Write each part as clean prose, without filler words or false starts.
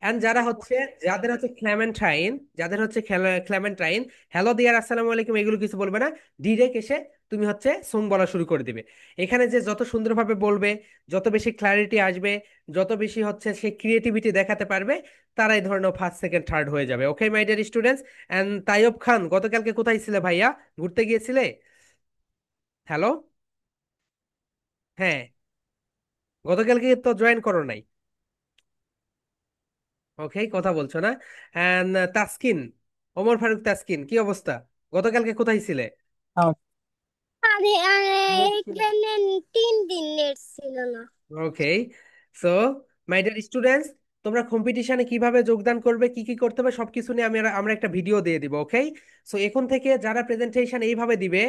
And যাদের হচ্ছে clementine, যাদের হচ্ছে ক্লেমেন্টাইন, হ্যালো দিয়ার, আসসালামু আলাইকুম, এগুলো কিছু বলবে না। ডিরেক্ট এসে তুমি হচ্ছে সোম বলা শুরু করে দিবে। এখানে যে যত সুন্দরভাবে বলবে, যত বেশি ক্ল্যারিটি আসবে, যত বেশি হচ্ছে সে ক্রিয়েটিভিটি দেখাতে পারবে, তারাই ধরনের ফার্স্ট সেকেন্ড থার্ড হয়ে যাবে। ওকে my dear students. And Tayyab খান, গতকালকে কোথায় ছিলে ভাইয়া? ঘুরতে গিয়েছিলে? হ্যালো। হ্যাঁ, গতকালকে তো জয়েন করো নাই। ওকে, কথা বলছো না। এন্ড তাসকিন, ওমর ফারুক তাসকিন, কি অবস্থা? গতকালকে কোথায় ছিলে? আরে আরে এখানে 3 দিন নেট ছিল না। ওকে, সো মাই ডিয়ার স্টুডেন্টস, তোমরা কম্পিটিশনে কিভাবে যোগদান করবে, কি কি করতে হবে, সবকিছু নিয়ে আমরা একটা ভিডিও দিয়ে দিব। ওকে, সো এখন থেকে যারা প্রেজেন্টেশন এইভাবে দিবে,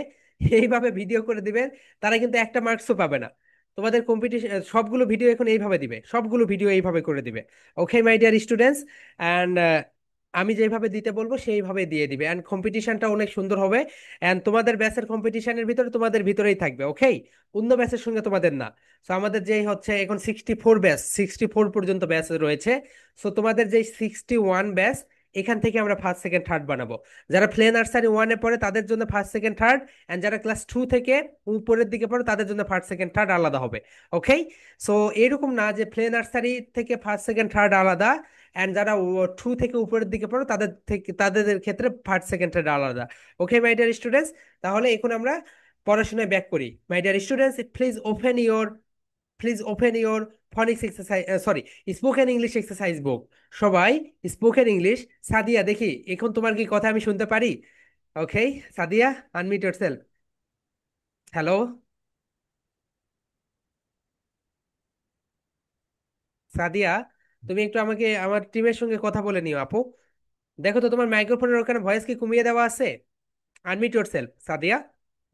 এইভাবে ভিডিও করে দিবে, তারা কিন্তু একটা মার্কসও পাবে না। তোমাদের কম্পিটিশন সবগুলো ভিডিও এখন এইভাবে দিবে, সবগুলো ভিডিও এইভাবে করে দিবে। ওকে মাই ডিয়ার স্টুডেন্টস, অ্যান্ড আমি যেভাবে দিতে বলবো সেইভাবে দিয়ে দিবে, অ্যান্ড কম্পিটিশনটা অনেক সুন্দর হবে। অ্যান্ড তোমাদের ব্যাচের কম্পিটিশনের ভিতরে তোমাদের ভিতরেই থাকবে। ওকে, অন্য ব্যাচের সঙ্গে তোমাদের না। সো আমাদের যেই হচ্ছে এখন 64 ব্যাচ, 64 পর্যন্ত ব্যাচ রয়েছে। সো তোমাদের যে 61 ব্যাচ, এখান থেকে আমরা ফার্স্ট সেকেন্ড থার্ড বানাবো। যারা প্লে নার্সারি ওয়ানে পড়ে তাদের জন্য ফার্স্ট সেকেন্ড থার্ড, অ্যান্ড যারা ক্লাস 2 থেকে উপরের দিকে পড়ে তাদের জন্য ফার্স্ট সেকেন্ড থার্ড আলাদা হবে। ওকে, সো এরকম না যে প্লে নার্সারি থেকে ফার্স্ট সেকেন্ড থার্ড আলাদা, অ্যান্ড যারা 2 থেকে উপরের দিকে পড়ে তাদের ক্ষেত্রে ফার্স্ট সেকেন্ড থার্ড আলাদা। ওকে মাই ডিয়ার স্টুডেন্টস, তাহলে এখন আমরা পড়াশোনায় ব্যাক করি। মাই dear students, please open your ফনিক্স exercise, sorry, spoken English exercise বুক। সবাই স্পোকেন ইংলিশ। সাদিয়া, দেখি এখন তোমার কি কথা আমি শুনতে পারি? Okay, Sadia, unmute yourself. Hello Sadia, তুমি একটু আমাকে আমার টিমের সঙ্গে কথা বলে নিও আপু। দেখো তো তোমার মাইক্রোফোনের ওখানে ভয়েস কি কমিয়ে দেওয়া আছে? Unmute yourself Sadia.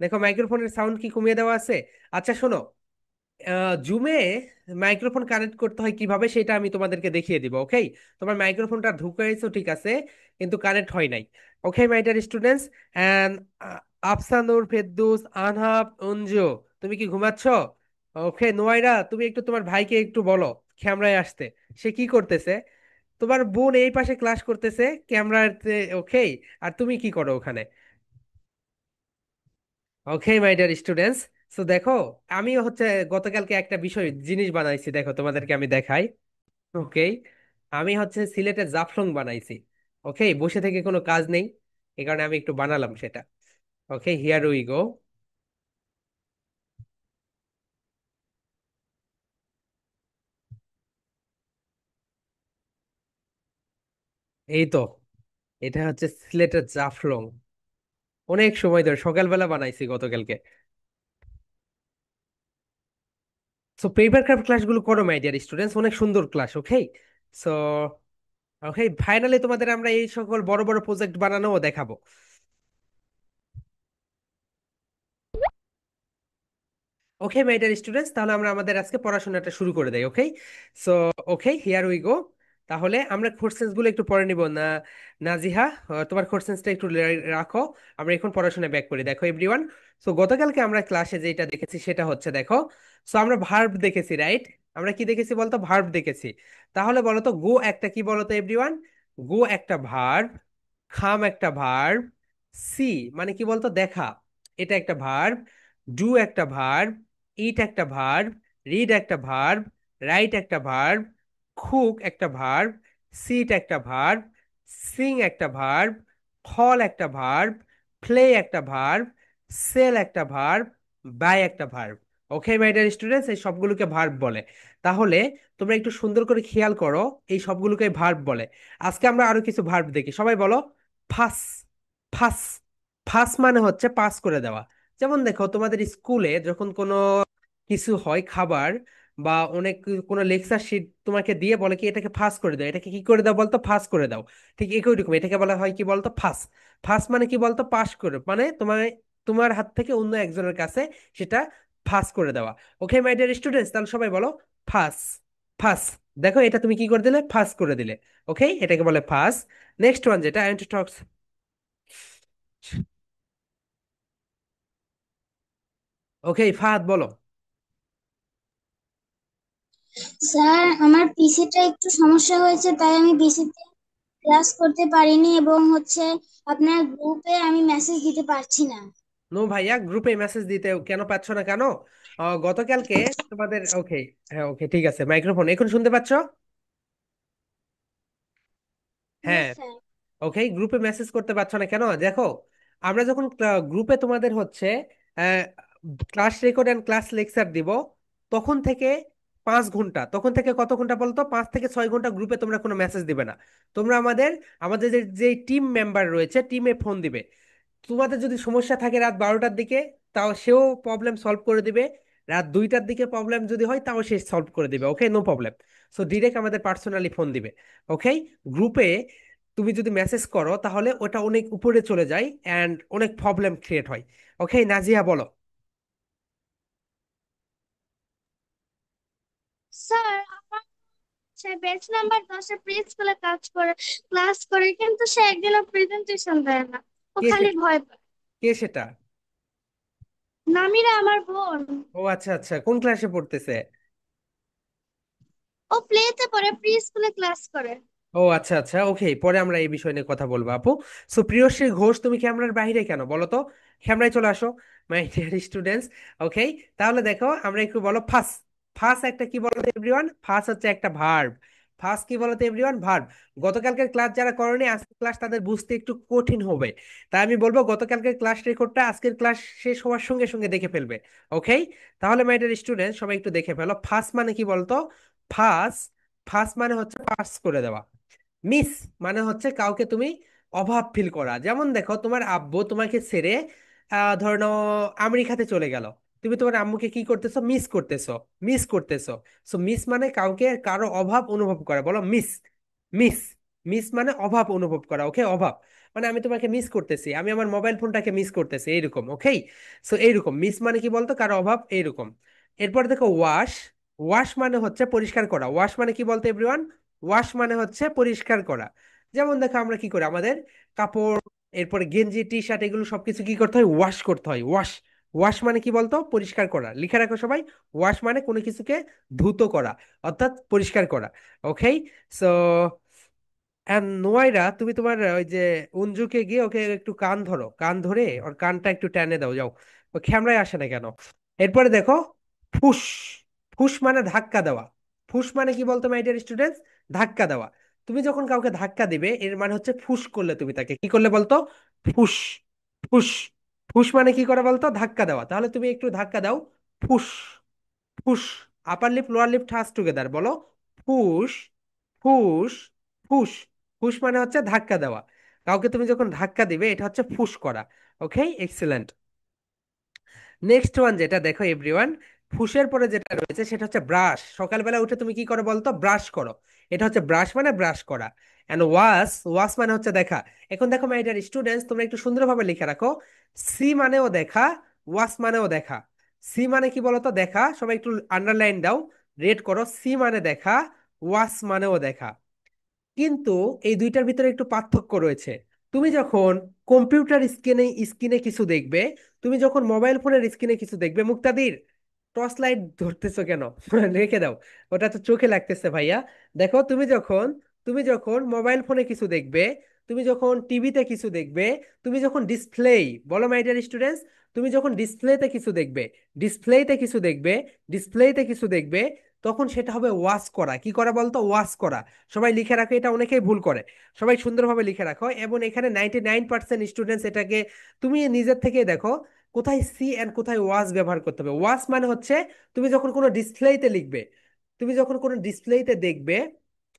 দেখো মাইক্রোফোনের সাউন্ড কি কমিয়ে দেওয়া আছে? আচ্ছা শোনো, জুমে মাইক্রোফোন কানেক্ট করতে হয় কিভাবে সেটা আমি তোমাদেরকে দেখিয়ে দিব। ওকে, তোমার মাইক্রোফোনটা ঢুকাইছো ঠিক আছে, কিন্তু কানেক্ট হয় নাই। Okay my dear students, and Afsanur, Feddus, Anhab, Anju, তুমি কি ঘুমাচ্ছ? ওকে নোয়াইরা, তুমি একটু তোমার ভাইকে একটু বলো ক্যামেরায় আসতে। সে কি করতেছে? তোমার বোন এই পাশে ক্লাস করতেছে ক্যামেরাতে। ওকে, আর তুমি কি করো ওখানে? ওকে মাই ডিয়ার স্টুডেন্টস, সো দেখো, আমি হচ্ছে গতকালকে একটা জিনিস বানাইছি, দেখো তোমাদেরকে আমি দেখাই। ওকে, আমি হচ্ছে সিলেটের জাফলং বানাইছি। ওকে, বসে থেকে কোনো কাজ নেই, এই কারণে আমি একটু বানালাম সেটা। ওকে, হিয়ার উই গো। এই তো, এটা হচ্ছে সিলেটের জাফলং। অনেক সময় ধরে সকালবেলা বানাইছি গতকালকে। সো পেপার ক্রাফট ক্লাসগুলো করো মাই ডিয়ার স্টুডেন্টস, অনেক সুন্দর ক্লাস। ওকে, সো ওকে, ফাইনালি তোমাদের আমরা এই সকল বড় বড় প্রজেক্ট বানানোও দেখাবো। ওকে মাই ডিয়ার স্টুডেন্টস, তাহলে আমরা আমাদের আজকে পড়াশোনাটা শুরু করে দেই। Okay, so okay, here we go. তাহলে আমরা কোশ্চেন্স গুলো একটু পড়ে নিব না? নাজিহা, তোমার কোশ্চেন্সটা একটু রাখো। আমরা এখন পড়াশোনায় ব্যাক করি। দেখো এভরিওয়ান, সো গতকালকে আমরা ক্লাসে যেটা দেখেছি সেটা হচ্ছে, দেখো, সো আমরা ভার্ব দেখেছি, রাইট? আমরা কি দেখেছি বলতো? ভার্ব দেখেছি। তাহলে বলো তো গো একটা কি বলো তো এভরিওয়ান? গো একটা ভার্ব, খাম একটা ভার্ব, সি মানে কি বলতো দেখা, এটা একটা ভার্ব, ডু একটা ভার্ব, ইট একটা ভার্ব, রিড একটা ভার্ব, রাইট একটা ভার্ব, কুক একটা ভার্ব, সিট একটা ভার্ব, সিং একটা ভার্ব, ফল একটা ভার্ব, প্লে একটা ভার্ব, সেল একটা ভার্ব, বাই একটা verb. Okay my dear students, এই সবগুলোকে ভার্ব বলে। তাহলে তোমরা একটু সুন্দর করে খেয়াল করো, এই সবগুলোকে ভার্ব বলে। আজকে আমরা আরো কিছু ভার্ব দেখি, সবাই বলো। ফাস, ফাস, ফাস মানে হচ্ছে পাস করে দেওয়া। যেমন দেখো তোমাদের স্কুলে যখন কোনো কিছু হয় খাবার, বা কোনো লেকচার শিট তোমাকে দিয়ে বলে কি এটাকে ফাঁস করে দাও, এটাকে কি করে দাও বলতো? ফাঁস করে দাও। ঠিক একই রকম এটাকে বলা হয় কি বলতো? ফাঁস। ফাঁস মানে কি বলতো? পাস করে, মানে তোমার তোমার হাত থেকে অন্য একজনের কাছে সেটা ফাঁস করে দেওয়া। ওকে মাই ডিয়ার স্টুডেন্টস, তাহলে সবাই বলো ফাঁস, ফাঁস। দেখো এটা তুমি কি করে দিলে? ফাঁস করে দিলে। ওকে, এটাকে বলে ফাঁস। নেক্সট ওয়ান যেটা অ্যান্টিটক্স। ওকে ফাহাদ বলো। স্যার, আমার পিসিটা একটু সমস্যা হয়েছে, তাই আমি পিসিতে ক্লাস করতে পারিনি, এবং আপনার গ্রুপে আমি মেসেজ দিতে পারছি না। নো ভাইয়া, গ্রুপে মেসেজ দিতে কেন পাচ্ছ না কেন? গতকালকে তোমাদের, ওকে, হ্যাঁ ওকে ঠিক আছে, মাইক্রোফোন এখন শুনতে পাচ্ছ? ইয়েস হ্যাঁ। স্যার। ওকে, গ্রুপে মেসেজ করতে পারছো না কেন? দেখো, আমরা যখন গ্রুপে তোমাদের class record and class lecture দিব, তখন থেকে 5 ঘন্টা, তখন থেকে কত ঘন্টা বলতো, 5 থেকে 6 ঘন্টা গ্রুপে তোমরা কোনো মেসেজ দিবে না। তোমরা আমাদের আমাদের যে টিম মেম্বার রয়েছে, টিমে ফোন দিবে। তোমাদের যদি সমস্যা থাকে রাত 12টার দিকে, তাও সেও প্রবলেম সলভ করে দিবে। রাত 2টার দিকে প্রবলেম যদি হয়, তাও সে সলভ করে দিবে। ওকে, নো প্রবলেম। সো ডিরেক্ট আমাদের পার্সোনালি ফোন দিবে। ওকে। গ্রুপে তুমি যদি মেসেজ করো, তাহলে ওটা অনেক উপরে চলে যায় অ্যান্ড অনেক প্রবলেম ক্রিয়েট হয়। ওকে, নাজিয়া বলো। স্যার, আমার ব্যাচ নাম্বার 10-এ প্রি স্কুলে ক্লাস করে, কিন্তু সে একদিনও প্রেজেন্টেশন দেয় না। ও কে খালি সে- ভয় পায়। কে সেটা? নামিরা আমার বোন। ও আচ্ছা আচ্ছা, কোন ক্লাসে পড়তেছে? ও প্লেতে পড়ে, প্রি স্কুলে ক্লাস করে। ও আচ্ছা আচ্ছা, ওকে, পরে আমরা এই বিষয় নিয়ে কথা বলবো আপু। সো প্রিয়শ্রী ঘোষ, তুমি ক্যামেরার বাইরে কেন বলো তো? ক্যামেরায় চলে আসো, মাই ডিয়ার স্টুডেন্টস। ওকে, তাহলে দেখো, আমরা একটু বলো ফাস। ফাস একটা কি বলতো এভরিওয়ান? ফাস হচ্ছে একটা ভার্ব। ফাস কি বলতো এভরিওয়ান? ভার্ব। গতকালকের ক্লাস যারা করেনি, আজকের ক্লাস তাদের বুঝতে একটু কঠিন হবে। তাই আমি বলবো, গতকালকের ক্লাস রেকর্ডটা আজকের ক্লাস শেষ হওয়ার সঙ্গে সঙ্গে দেখে ফেলবে। ওকে, তাহলে মাই ডিয়ার স্টুডেন্ট, সবাই একটু দেখে ফেলো। ফাস মানে কি বলতো? ফাস, ফাস মানে হচ্ছে পাস করে দেওয়া। মিস মানে হচ্ছে কাউকে তুমি অভাব ফিল করা। যেমন দেখো, তোমার আব্বু তোমাকে ছেড়ে ধরে নাও আমেরিকাতে চলে গেল, তুমি তোমার আম্মুকে কি করতেছো? মিস করতেছো। মিস করতেছো। সো মিস মানে কাউকে, কারো অভাব অনুভব করা, বলো মিস। মিস। মিস মানে অভাব অনুভব করা। ওকে, অভাব মানে আমি তোমাকে মিস করতেছি, আমি আমার মোবাইল ফোনটাকে মিস করতেছি, এইরকম। ওকে, সো এইরকম মিস মানে কি বলতো? কারো অভাব, এইরকম। এরপর দেখো ওয়াশ। ওয়াশ মানে হচ্ছে পরিষ্কার করা। ওয়াশ মানে কি বলতো এভরিওয়ান? ওয়াশ মানে হচ্ছে পরিষ্কার করা। যেমন দেখো, আমরা কি করি, আমাদের কাপড়, এরপরে গেঞ্জি টি শার্ট, এগুলো সবকিছু কি করতে হয়? ওয়াশ করতে হয়। ওয়াশ। ওয়াশ মানে কি বলতো? পরিষ্কার করা। লিখে রাখো সবাই। ওয়াশ মানে কোনো কিছুকে ধুত করা, অর্থাৎ পরিষ্কার করা। ওকে। সো নোয়াইরা, তুমি তোমার ওই যে উঞ্জুকে গিয়ে ওকে একটু কান ধরো, কান ধরে ওর কানটা একটু টেনে দাও, যাও। ও ক্যামেরায় আসে না কেন? এরপরে দেখো, ফুস। ফুস মানে ধাক্কা দেওয়া। ফুস মানে কি বলতো মাই ডিয়ার স্টুডেন্টস? ধাক্কা দেওয়া। তুমি যখন কাউকে ধাক্কা দিবে, এর মানে হচ্ছে ফুস করলে, তুমি তাকে কি করলে বলতো? ফুস। ফুস। ফুস মানে কি করে বলতো? ধাক্কা দেওয়া। তাহলে তুমি একটু ধাক্কা দাও। ফুস। ফুস। আপার লিপ লোয়ার লিপ ঠাস টুগেদার, বলো। ফুস। ফুস। ফুস। ফুস মানে হচ্ছে ধাক্কা দেওয়া। কাউকে তুমি যখন ধাক্কা দিবে, এটা হচ্ছে ফুস করা। ওকে, এক্সিলেন্ট। নেক্সট ওয়ান যেটা দেখো এভরিওয়ান, ফুসের পরে যেটা রয়েছে সেটা হচ্ছে ব্রাশ। সকালবেলা উঠে তুমি কি করো বলতো? ব্রাশ করো। এটা হচ্ছে ব্রাশ মানে ব্রাশ করা। এন্ড ওয়াশ, ওয়াশ মানে হচ্ছে দেখা। এখন দেখো মাই ডিয়ার স্টুডেন্টস, তোমরা একটু সুন্দরভাবে লিখে রাখো। সি মানেও দেখা, ওয়াশ মানেও দেখা। সি মানে কি বলতো? দেখা। সবাই একটু আন্ডারলাইন দাও, রেড করো। সি মানে দেখা, ওয়াশ মানেও দেখা। কিন্তু এই দুইটার ভিতরে একটু পার্থক্য রয়েছে। তুমি যখন কম্পিউটার স্ক্রিনে স্ক্রিনে কিছু দেখবে, তুমি যখন মোবাইল ফোনের স্ক্রিনে কিছু দেখবে, মুক্তাদির টর্চ লাইট ধরতেছো কেন? রেখে দাও, ওটা তো চোখে লাগতেছে ভাইয়া। দেখো, তুমি যখন মোবাইল ফোনে কিছু দেখবে, তুমি যখন টিভিতে কিছু দেখবে, তুমি যখন ডিসপ্লে, বলো মাই ডিয়ার স্টুডেন্টস, তুমি যখন ডিসপ্লেতে কিছু দেখবে, ডিসপ্লেতে কিছু দেখবে, ডিসপ্লেতে কিছু দেখবে, তখন সেটা হবে ওয়াচ করা। কি করা বলতো? ওয়াচ করা। সবাই লিখে রাখো, এটা অনেকেই ভুল করে। সবাই সুন্দরভাবে লিখে রাখো, এবং এখানে 99% স্টুডেন্টস এটাকে, তুমি নিজের থেকে দেখো কোথায় সি এন্ড কোথায় ওয়াজ ব্যবহার করতে হবে। ওয়াজ মানে হচ্ছে তুমি যখন কোনো ডিসপ্লেতে লিখবে, তুমি যখন কোনো ডিসপ্লেতে দেখবে,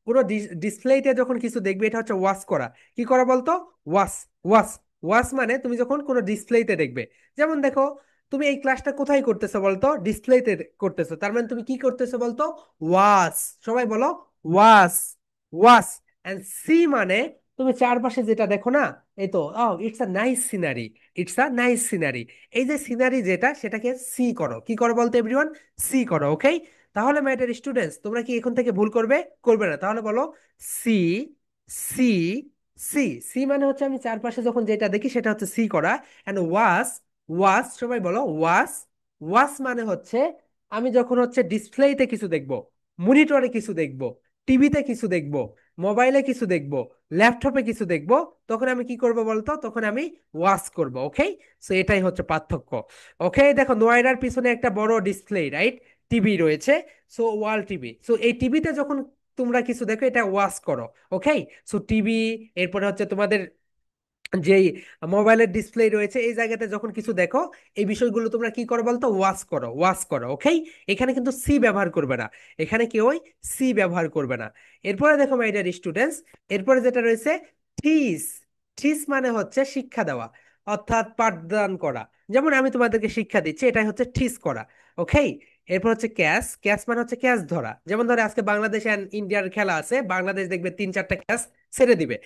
কোনো ডিসপ্লেতে যখন কিছু দেখবে, এটা হচ্ছে ওয়াচ করা। কি করা বলতো? ওয়াচ। ওয়াচ। ওয়াচ মানে তুমি যখন কোনো ডিসপ্লেতে দেখবে। যেমন দেখো, তুমি এই ক্লাসটা কোথায় করতেছো বলতো? ডিসপ্লেতে করতেছো, তার মানে তুমি কি করতেছো বলতো? ওয়াচ। সবাই বলো, ওয়াচ। ওয়াচ। এন্ড সি মানে তুমি চারপাশে যেটা দেখো না, এই তো, it's a nice scenery. It's a nice scenery. এই যে সিনারি যেটা, সেটাকে সি করো। কি করো বলতো এভরিওয়ান? সি করো। ওকে, তাহলে মাই ডিয়ার স্টুডেন্টস, তোমরা কি এখন থেকে ভুল করবে? করবে না? তাহলে বলো সি। সি। সি। সি মানে হচ্ছে আমি চারপাশে যখন যেটা দেখি, সেটা হচ্ছে সি করা। এন্ড ওয়াস। ওয়াস, সবাই বলো ওয়াস। ওয়াস মানে হচ্ছে আমি যখন হচ্ছে ডিসপ্লেতে কিছু দেখবো, মনিটরে কিছু দেখবো, টিভিতে কিছু দেখবো, মোবাইলে কিছু দেখবো, ল্যাপটপে কিছু দেখবো, তখন আমি কি করব বলতো, তখন আমি ওয়াচ করব। ওকে, সো এটাই হচ্ছে পার্থক্য। ওকে, দেখো নোয়েডার পিছনে একটা বড় ডিসপ্লে, রাইট, টিভি রয়েছে, সো ওয়াল টিভি। সো এই টিভিতে যখন তোমরা কিছু দেখো এটা ওয়াচ করো। ওকে, সো টিভি, এরপরে হচ্ছে তোমাদের যেই মোবাইলের ডিসপ্লে রয়েছে, এই জায়গাতে যখন কিছু দেখো, এই বিষয়গুলো তোমরা কি করো বলতো, ওয়াচ করো, ওয়াচ করো। ওকে, এখানে কিন্তু সি ব্যবহার করবে না, এখানে কেউই সি ব্যবহার করবে না। এরপরে দেখো মাই ডিয়ার স্টুডেন্টস, এরপরে যেটা রয়েছে থিস। থিস মানে হচ্ছে শিক্ষা দেওয়া, অর্থাৎ পাঠদান করা। যেমন আমি তোমাদেরকে শিক্ষা দিচ্ছি, এটাই হচ্ছে থিস করা। ওকে, এরপর হচ্ছে ক্যাচ। ক্যাচ মানে হচ্ছে ক্যাচ ধরা। যেমন ধরো আজকে বাংলাদেশ এন্ড ইন্ডিয়ার খেলা আছে, বাংলাদেশ দেখবে 3-4টা ক্যাচ ছেড়ে দিবে,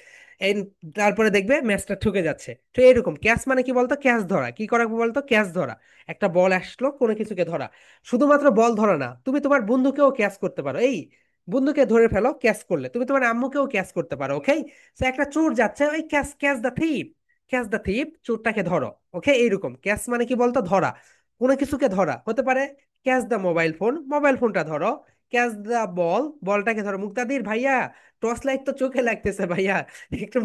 এই তারপরে দেখবে ম্যাচটা ঠুকে যাচ্ছে। তো এরকম ক্যাচ মানে কি বলতো, ক্যাচ ধরা। কি করা বলতো, ক্যাচ ধরা। একটা বল আসলো, কোনো কিছুকে ধরা। শুধুমাত্র বল ধরা না, তুমি তোমার বন্ধুকেও ক্যাচ করতে পারো। এই বন্ধুকে ধরে ফেলো, ক্যাচ করলে তুমি তোমার আম্মুকেও ক্যাচ করতে পারো। ওকে, সো একটা চোর যাচ্ছে, ওই catch, catch the thief, catch the thief, চোরটাকে ধরো। ওকে, এইরকম ক্যাচ মানে কি বলতো, ধরা, কোনো কিছুকে ধরা হতে পারে। Catch the mobile phone, mobile ফোনটা ধরো। ক্যাচ দ্য বল, বলটাকে ধরো। মুক্তাদির ভাইয়া, টর্চ লাইট তো চোখে লাগতেছে ভাইয়া, একটু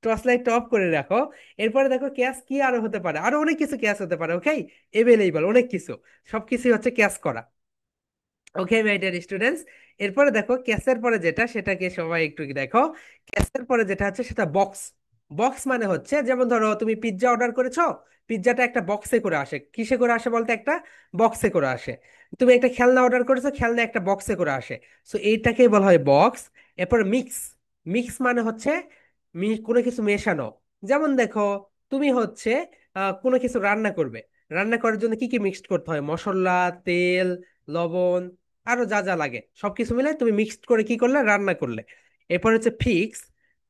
টর্চ লাইট অফ করে রাখো। এরপরে দেখো ক্যাশ কি আরো হতে পারে, আরো অনেক কিছু ক্যাশ হতে পারে। ওকে, এভেলেবল অনেক কিছু, সবকিছুই হচ্ছে ক্যাশ করা। ওকে মাই ডিয়ার স্টুডেন্টস, এরপরে দেখো ক্যাশের পরে যেটা, সেটাকে সবাই একটু দেখো। ক্যাশের পরে যেটা হচ্ছে সেটা বক্স। বক্স মানে হচ্ছে, যেমন ধরো তুমি পিৎজা অর্ডার করেছো, পিৎজাটা একটা বক্সে করে আসে। কিসে করে আসে বলতে, একটা বক্সে করে আসে। তুমি একটা খেলনা অর্ডার করেছো, খেলনা একটা বক্সে করে আসে। সো এইটাকেই বলা হয় বক্স। এরপর মিক্স। মিক্স মানে হচ্ছে কোনো কিছু মেশানো। যেমন দেখো, তুমি হচ্ছে কোনো কিছু রান্না করবে, রান্না করার জন্য কি কি মিক্সড করতে হয়, মশলা, তেল, লবণ, আরো যা যা লাগে সবকিছু মিলে তুমি মিক্সড করে কি করলে, রান্না করলে। এরপর হচ্ছে ফিক্স।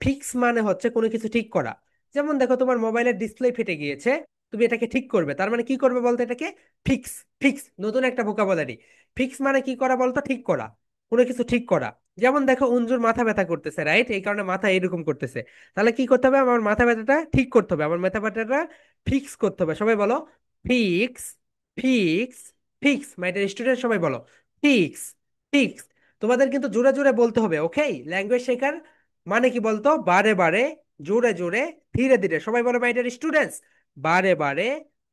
ফিক্স মানে হচ্ছে কোনো কিছু ঠিক করা। যেমন দেখো তোমার মোবাইলের ডিসপ্লে ফেটে গিয়েছে, তুমি এটাকে ঠিক করবে, তার মানে কি করবে বলতো, এটাকে ফিক্স। ফিক্স নতুন একটা ভোকাবুলারি। ফিক্স মানে কি করা বলতো, ঠিক করা, কোনো কিছু ঠিক করা। যেমন দেখো অঞ্জুর মাথা ব্যথা করতেছে, রাইট, এই কারণে মাথা এরকম করতেছে। তাহলে কি করতে হবে, আমার মাথা ব্যথাটা ঠিক করতে হবে, আমার মাথা ব্যথাটা ফিক্স করতে হবে। সবাই বলো fix, fix, fix. My dear student সবাই বলো ফিক্স, ফিক্স। তোমাদের কিন্তু জোরে জোরে বলতে হবে। ওকে, ল্যাঙ্গুয়েজ শেখার মানে কি বলতো, বারে বারে, জোরে জোরে, ধীরে ধীরে। সবাই বলো মাই ডিয়ার স্টুডেন্টস, বারে বারে,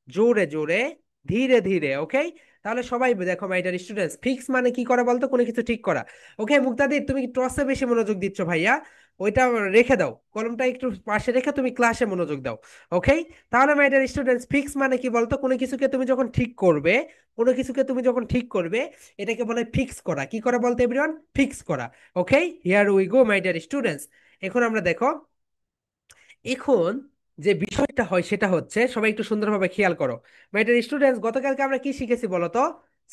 জোরে জোরে, ধীরে ধীরে। ওকে, তাহলে সবাই দেখো মাই ডিয়ার স্টুডেন্টস, ফিক্স মানে কি করা বলতো, কোনো কিছু ঠিক করা। ওকে মুক্তাদির, তুমি টসে বেশি মনোযোগ দিচ্ছ ভাইয়া, ওইটা রেখে দাও, কলমটা একটু পাশে রেখে তুমি ক্লাসে মনোযোগ দাও। ওকে, তাহলে মাই ডিয়ার স্টুডেন্টস, ফিক্স মানে কি বলতো, কোনো কিছুকে তুমি যখন ঠিক করবে, কোনো কিছুকে তুমি যখন ঠিক করবে, এটাকে বলে ফিক্স করা। কি করা বলতে এভরিওয়ান, ফিক্স করা। Okay, here we go my dear students. এখন আমরা দেখো, এখন যে বিষয়টা হয় সেটা হচ্ছে, সবাই একটু সুন্দরভাবে খেয়াল করো মাই ডিয়ার স্টুডেন্টস। গতকালকে আমরা কি শিখেছি বলো তো,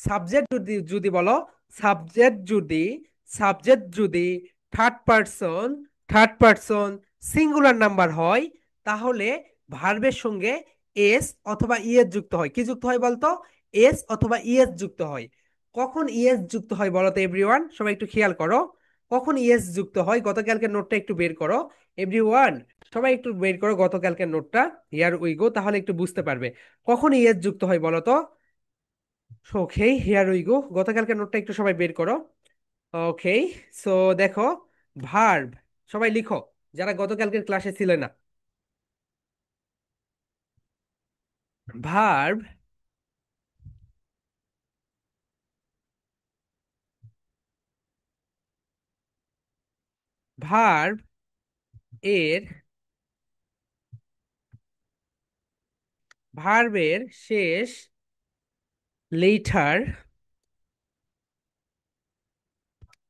সাবজেক্ট যদি, যদি বলো, সাবজেক্ট যদি, সাবজেক্ট যদি third person, third person singular number হয়, তাহলে ভার্বের সঙ্গে এস অথবা ইএস যুক্ত হয়। কি যুক্ত হয় বলতো, এস অথবা ইএস যুক্ত হয়। কখন ইএস যুক্ত হয় বলো তো এভরিওয়ান, সবাই একটু খেয়াল করো, কখন ইএস যুক্ত হয়, গতকালকে নোটটা একটু বের করো এভরিওয়ান। সবাই একটু বের করো গতকালকের নোটটা, হিয়ার উই গো, তাহলে একটু বুঝতে পারবে কখন ইএস যুক্ত হয় বলো তো। ওকে, হিয়ার উই গো, গতকালকের নোটটা একটু সবাই বের করো। ওকে, সো দেখো, ভার্ব, সবাই লিখো যারা গতকালকের ক্লাসে ছিলে না। ভার্ব, ভার্ব এর, ভার্বের শেষ লেটার,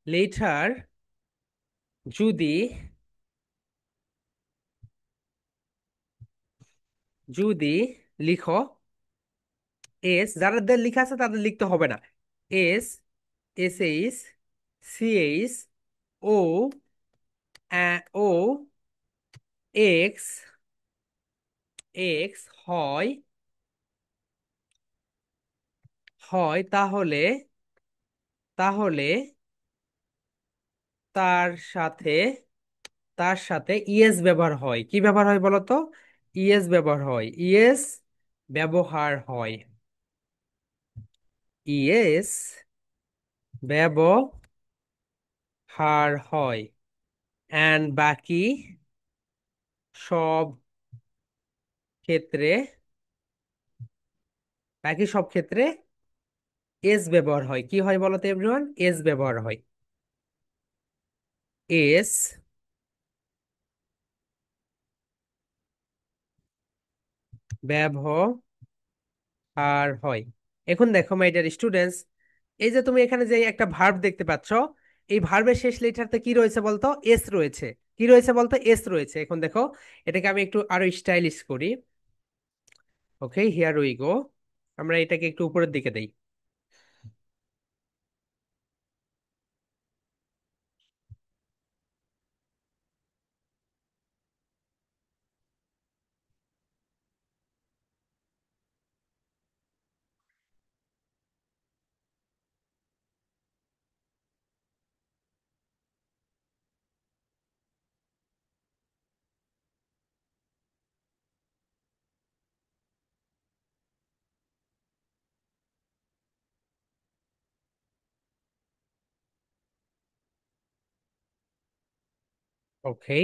লেটার যদি, যদি লিখো এস, যাদের লেখা আছে তাদের লিখতে হবে না। S, S H, C H, O, O, X, X হয়, হয়, তাহলে, তাহলে তার সাথে, তার সাথে ইএস ব্যবহার হয়। কি ব্যবহার হয় বলতো, ইএস ব্যবহার হয়, ইএস ব্যবহার হয়, ইএস ব্যবহার হয়, অ্যান্ড বাকি সব ক্ষেত্রে, বাকি সব ক্ষেত্রে এস ব্যবহার হয়। কি হয় বলো তো এভরিওয়ান? এস ব্যবহার হয়। এস ব্যবহার হয়। এখন দেখো মাই ডিয়ার স্টুডেন্টস, এই যে তুমি এখানে যে একটা ভার্ব দেখতে পাচ্ছ, এই ভার্বের শেষ লেটারতে কি রয়েছে বলতো? এস রয়েছে। কি রয়েছে বলতো? এস রয়েছে। এখন দেখো, এটাকে আমি একটু আরো স্টাইলিশ করি। ওকে, হিয়ার উই গো। আমরা এটাকে একটু উপরের দিকে দেই। ওকে,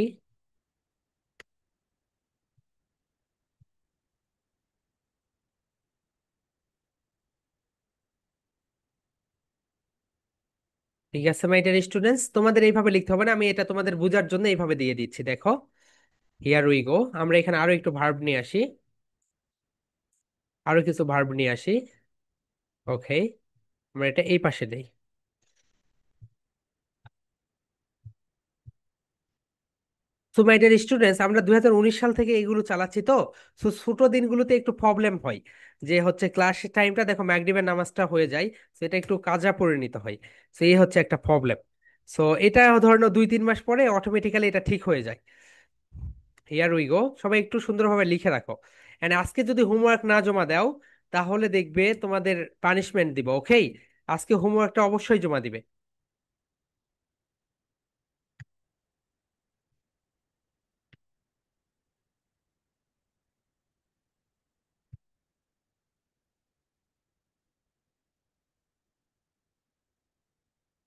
ঠিক আছে মাই ডিয়ার স্টুডেন্টস, তোমাদের এইভাবে লিখতে হবে না, আমি এটা তোমাদের বোঝার জন্য এইভাবে দিয়ে দিচ্ছি। দেখো, হিয়ার উই গো। আমরা এখানে আরো একটু ভার্ব নিয়ে আসি, আরো কিছু ভার্ব নিয়ে আসি। ওকে, আমরা এটা এই পাশে দেই। সো মাই ডিয়ার স্টুডেন্টস, আমরা 2019 সাল থেকে এগুলো চালাচ্ছি তো। সো ছোট দিনগুলোতে একটু প্রবলেম হয়, যে হচ্ছে ক্লাস টাইমটা দেখো মাগরিবের নামাজটা হয়ে যায়, সেটা একটু কাজা পরিণত হয়। সো এই হচ্ছে একটা প্রবলেম। সো এটা ধরো 2-3 মাস পরে অটোমেটিক্যালি এটা ঠিক হয়ে যায়। হিয়ার উই গো। সবাই একটু সুন্দরভাবে লিখে রাখো। এন্ড আজকে যদি হোমওয়ার্ক না জমা দাও, তাহলে দেখবে তোমাদের পানিশমেন্ট দিব। ওকেই, আজকে হোমওয়ার্কটা অবশ্যই জমা দিবে।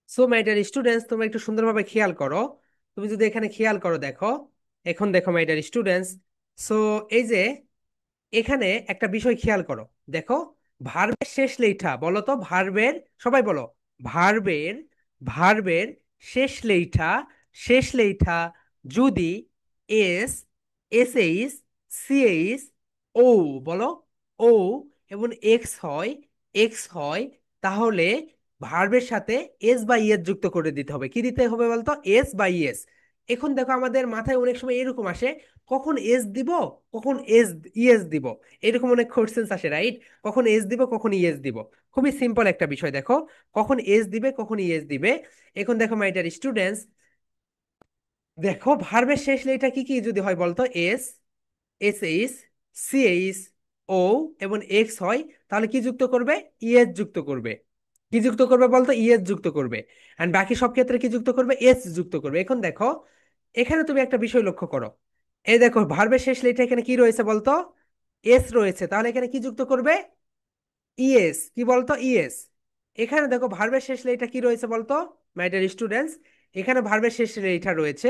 সো মাই ডিয়ার স্টুডেন্টস, তোমরা একটু সুন্দরভাবে খেয়াল করো। তুমি যদি এখানে খেয়াল করো, দেখো, এখন দেখো মাই ডিয়ার স্টুডেন্টস। সো এই যে এখানে একটা বিষয় খেয়াল করো। দেখো, ভার্বের শেষ লেইঠা বলো তো, ভার্বের, সবাই বলো, ভার্বের, ভার্বের শেষ লেইঠা যদি এস, এসএইচ, সিএইচ, ও, বলো, ও এবং এক্স হয়, তাহলে ভার্বের সাথে এস বা ইএস যুক্ত করে দিতে হবে। কি দিতে হবে বলতো? এস বা ইএস। এখন দেখো, আমাদের মাথায় অনেক সময় এরকম আসে, কখন এস দিব, কখন ইএস দিব, এরকম অনেক কোশ্চেন্স আসে, রাইট? কখন এস দিব, কখন ইএস দিব। খুবই সিম্পল একটা বিষয়। দেখো, কখন এস দিবে, কখন ইএস দিবে। এখন দেখো মাই ডিয়ার স্টুডেন্টস, দেখো ভার্বের শেষ লেটার কি কি যদি হয় বলতো? এস, এসএইচ, সিএইচ, ও এবং এক্স হয়, তাহলে কি যুক্ত করবে? ইএস যুক্ত করবে। কি যুক্ত করবে বলতো? ইএস যুক্ত করবে। এন্ড বাকি সব ক্ষেত্রে কি যুক্ত করবে? এস যুক্ত করবে। এখন দেখো, এখানে তুমি একটা বিষয় লক্ষ্য করো। এই দেখো, ভার্বের শেষ লেটার এখানে কি রয়েছে বলতো? এস রয়েছে, তাহলে এখানে কি যুক্ত করবে? ইএস। কি বলতো? ইএস। এখানে দেখো ভার্বের শেষ লেটার কি রয়েছে বলতো মাই ডিয়ার স্টুডেন্টস? এখানে ভার্বের শেষ লেটার রয়েছে,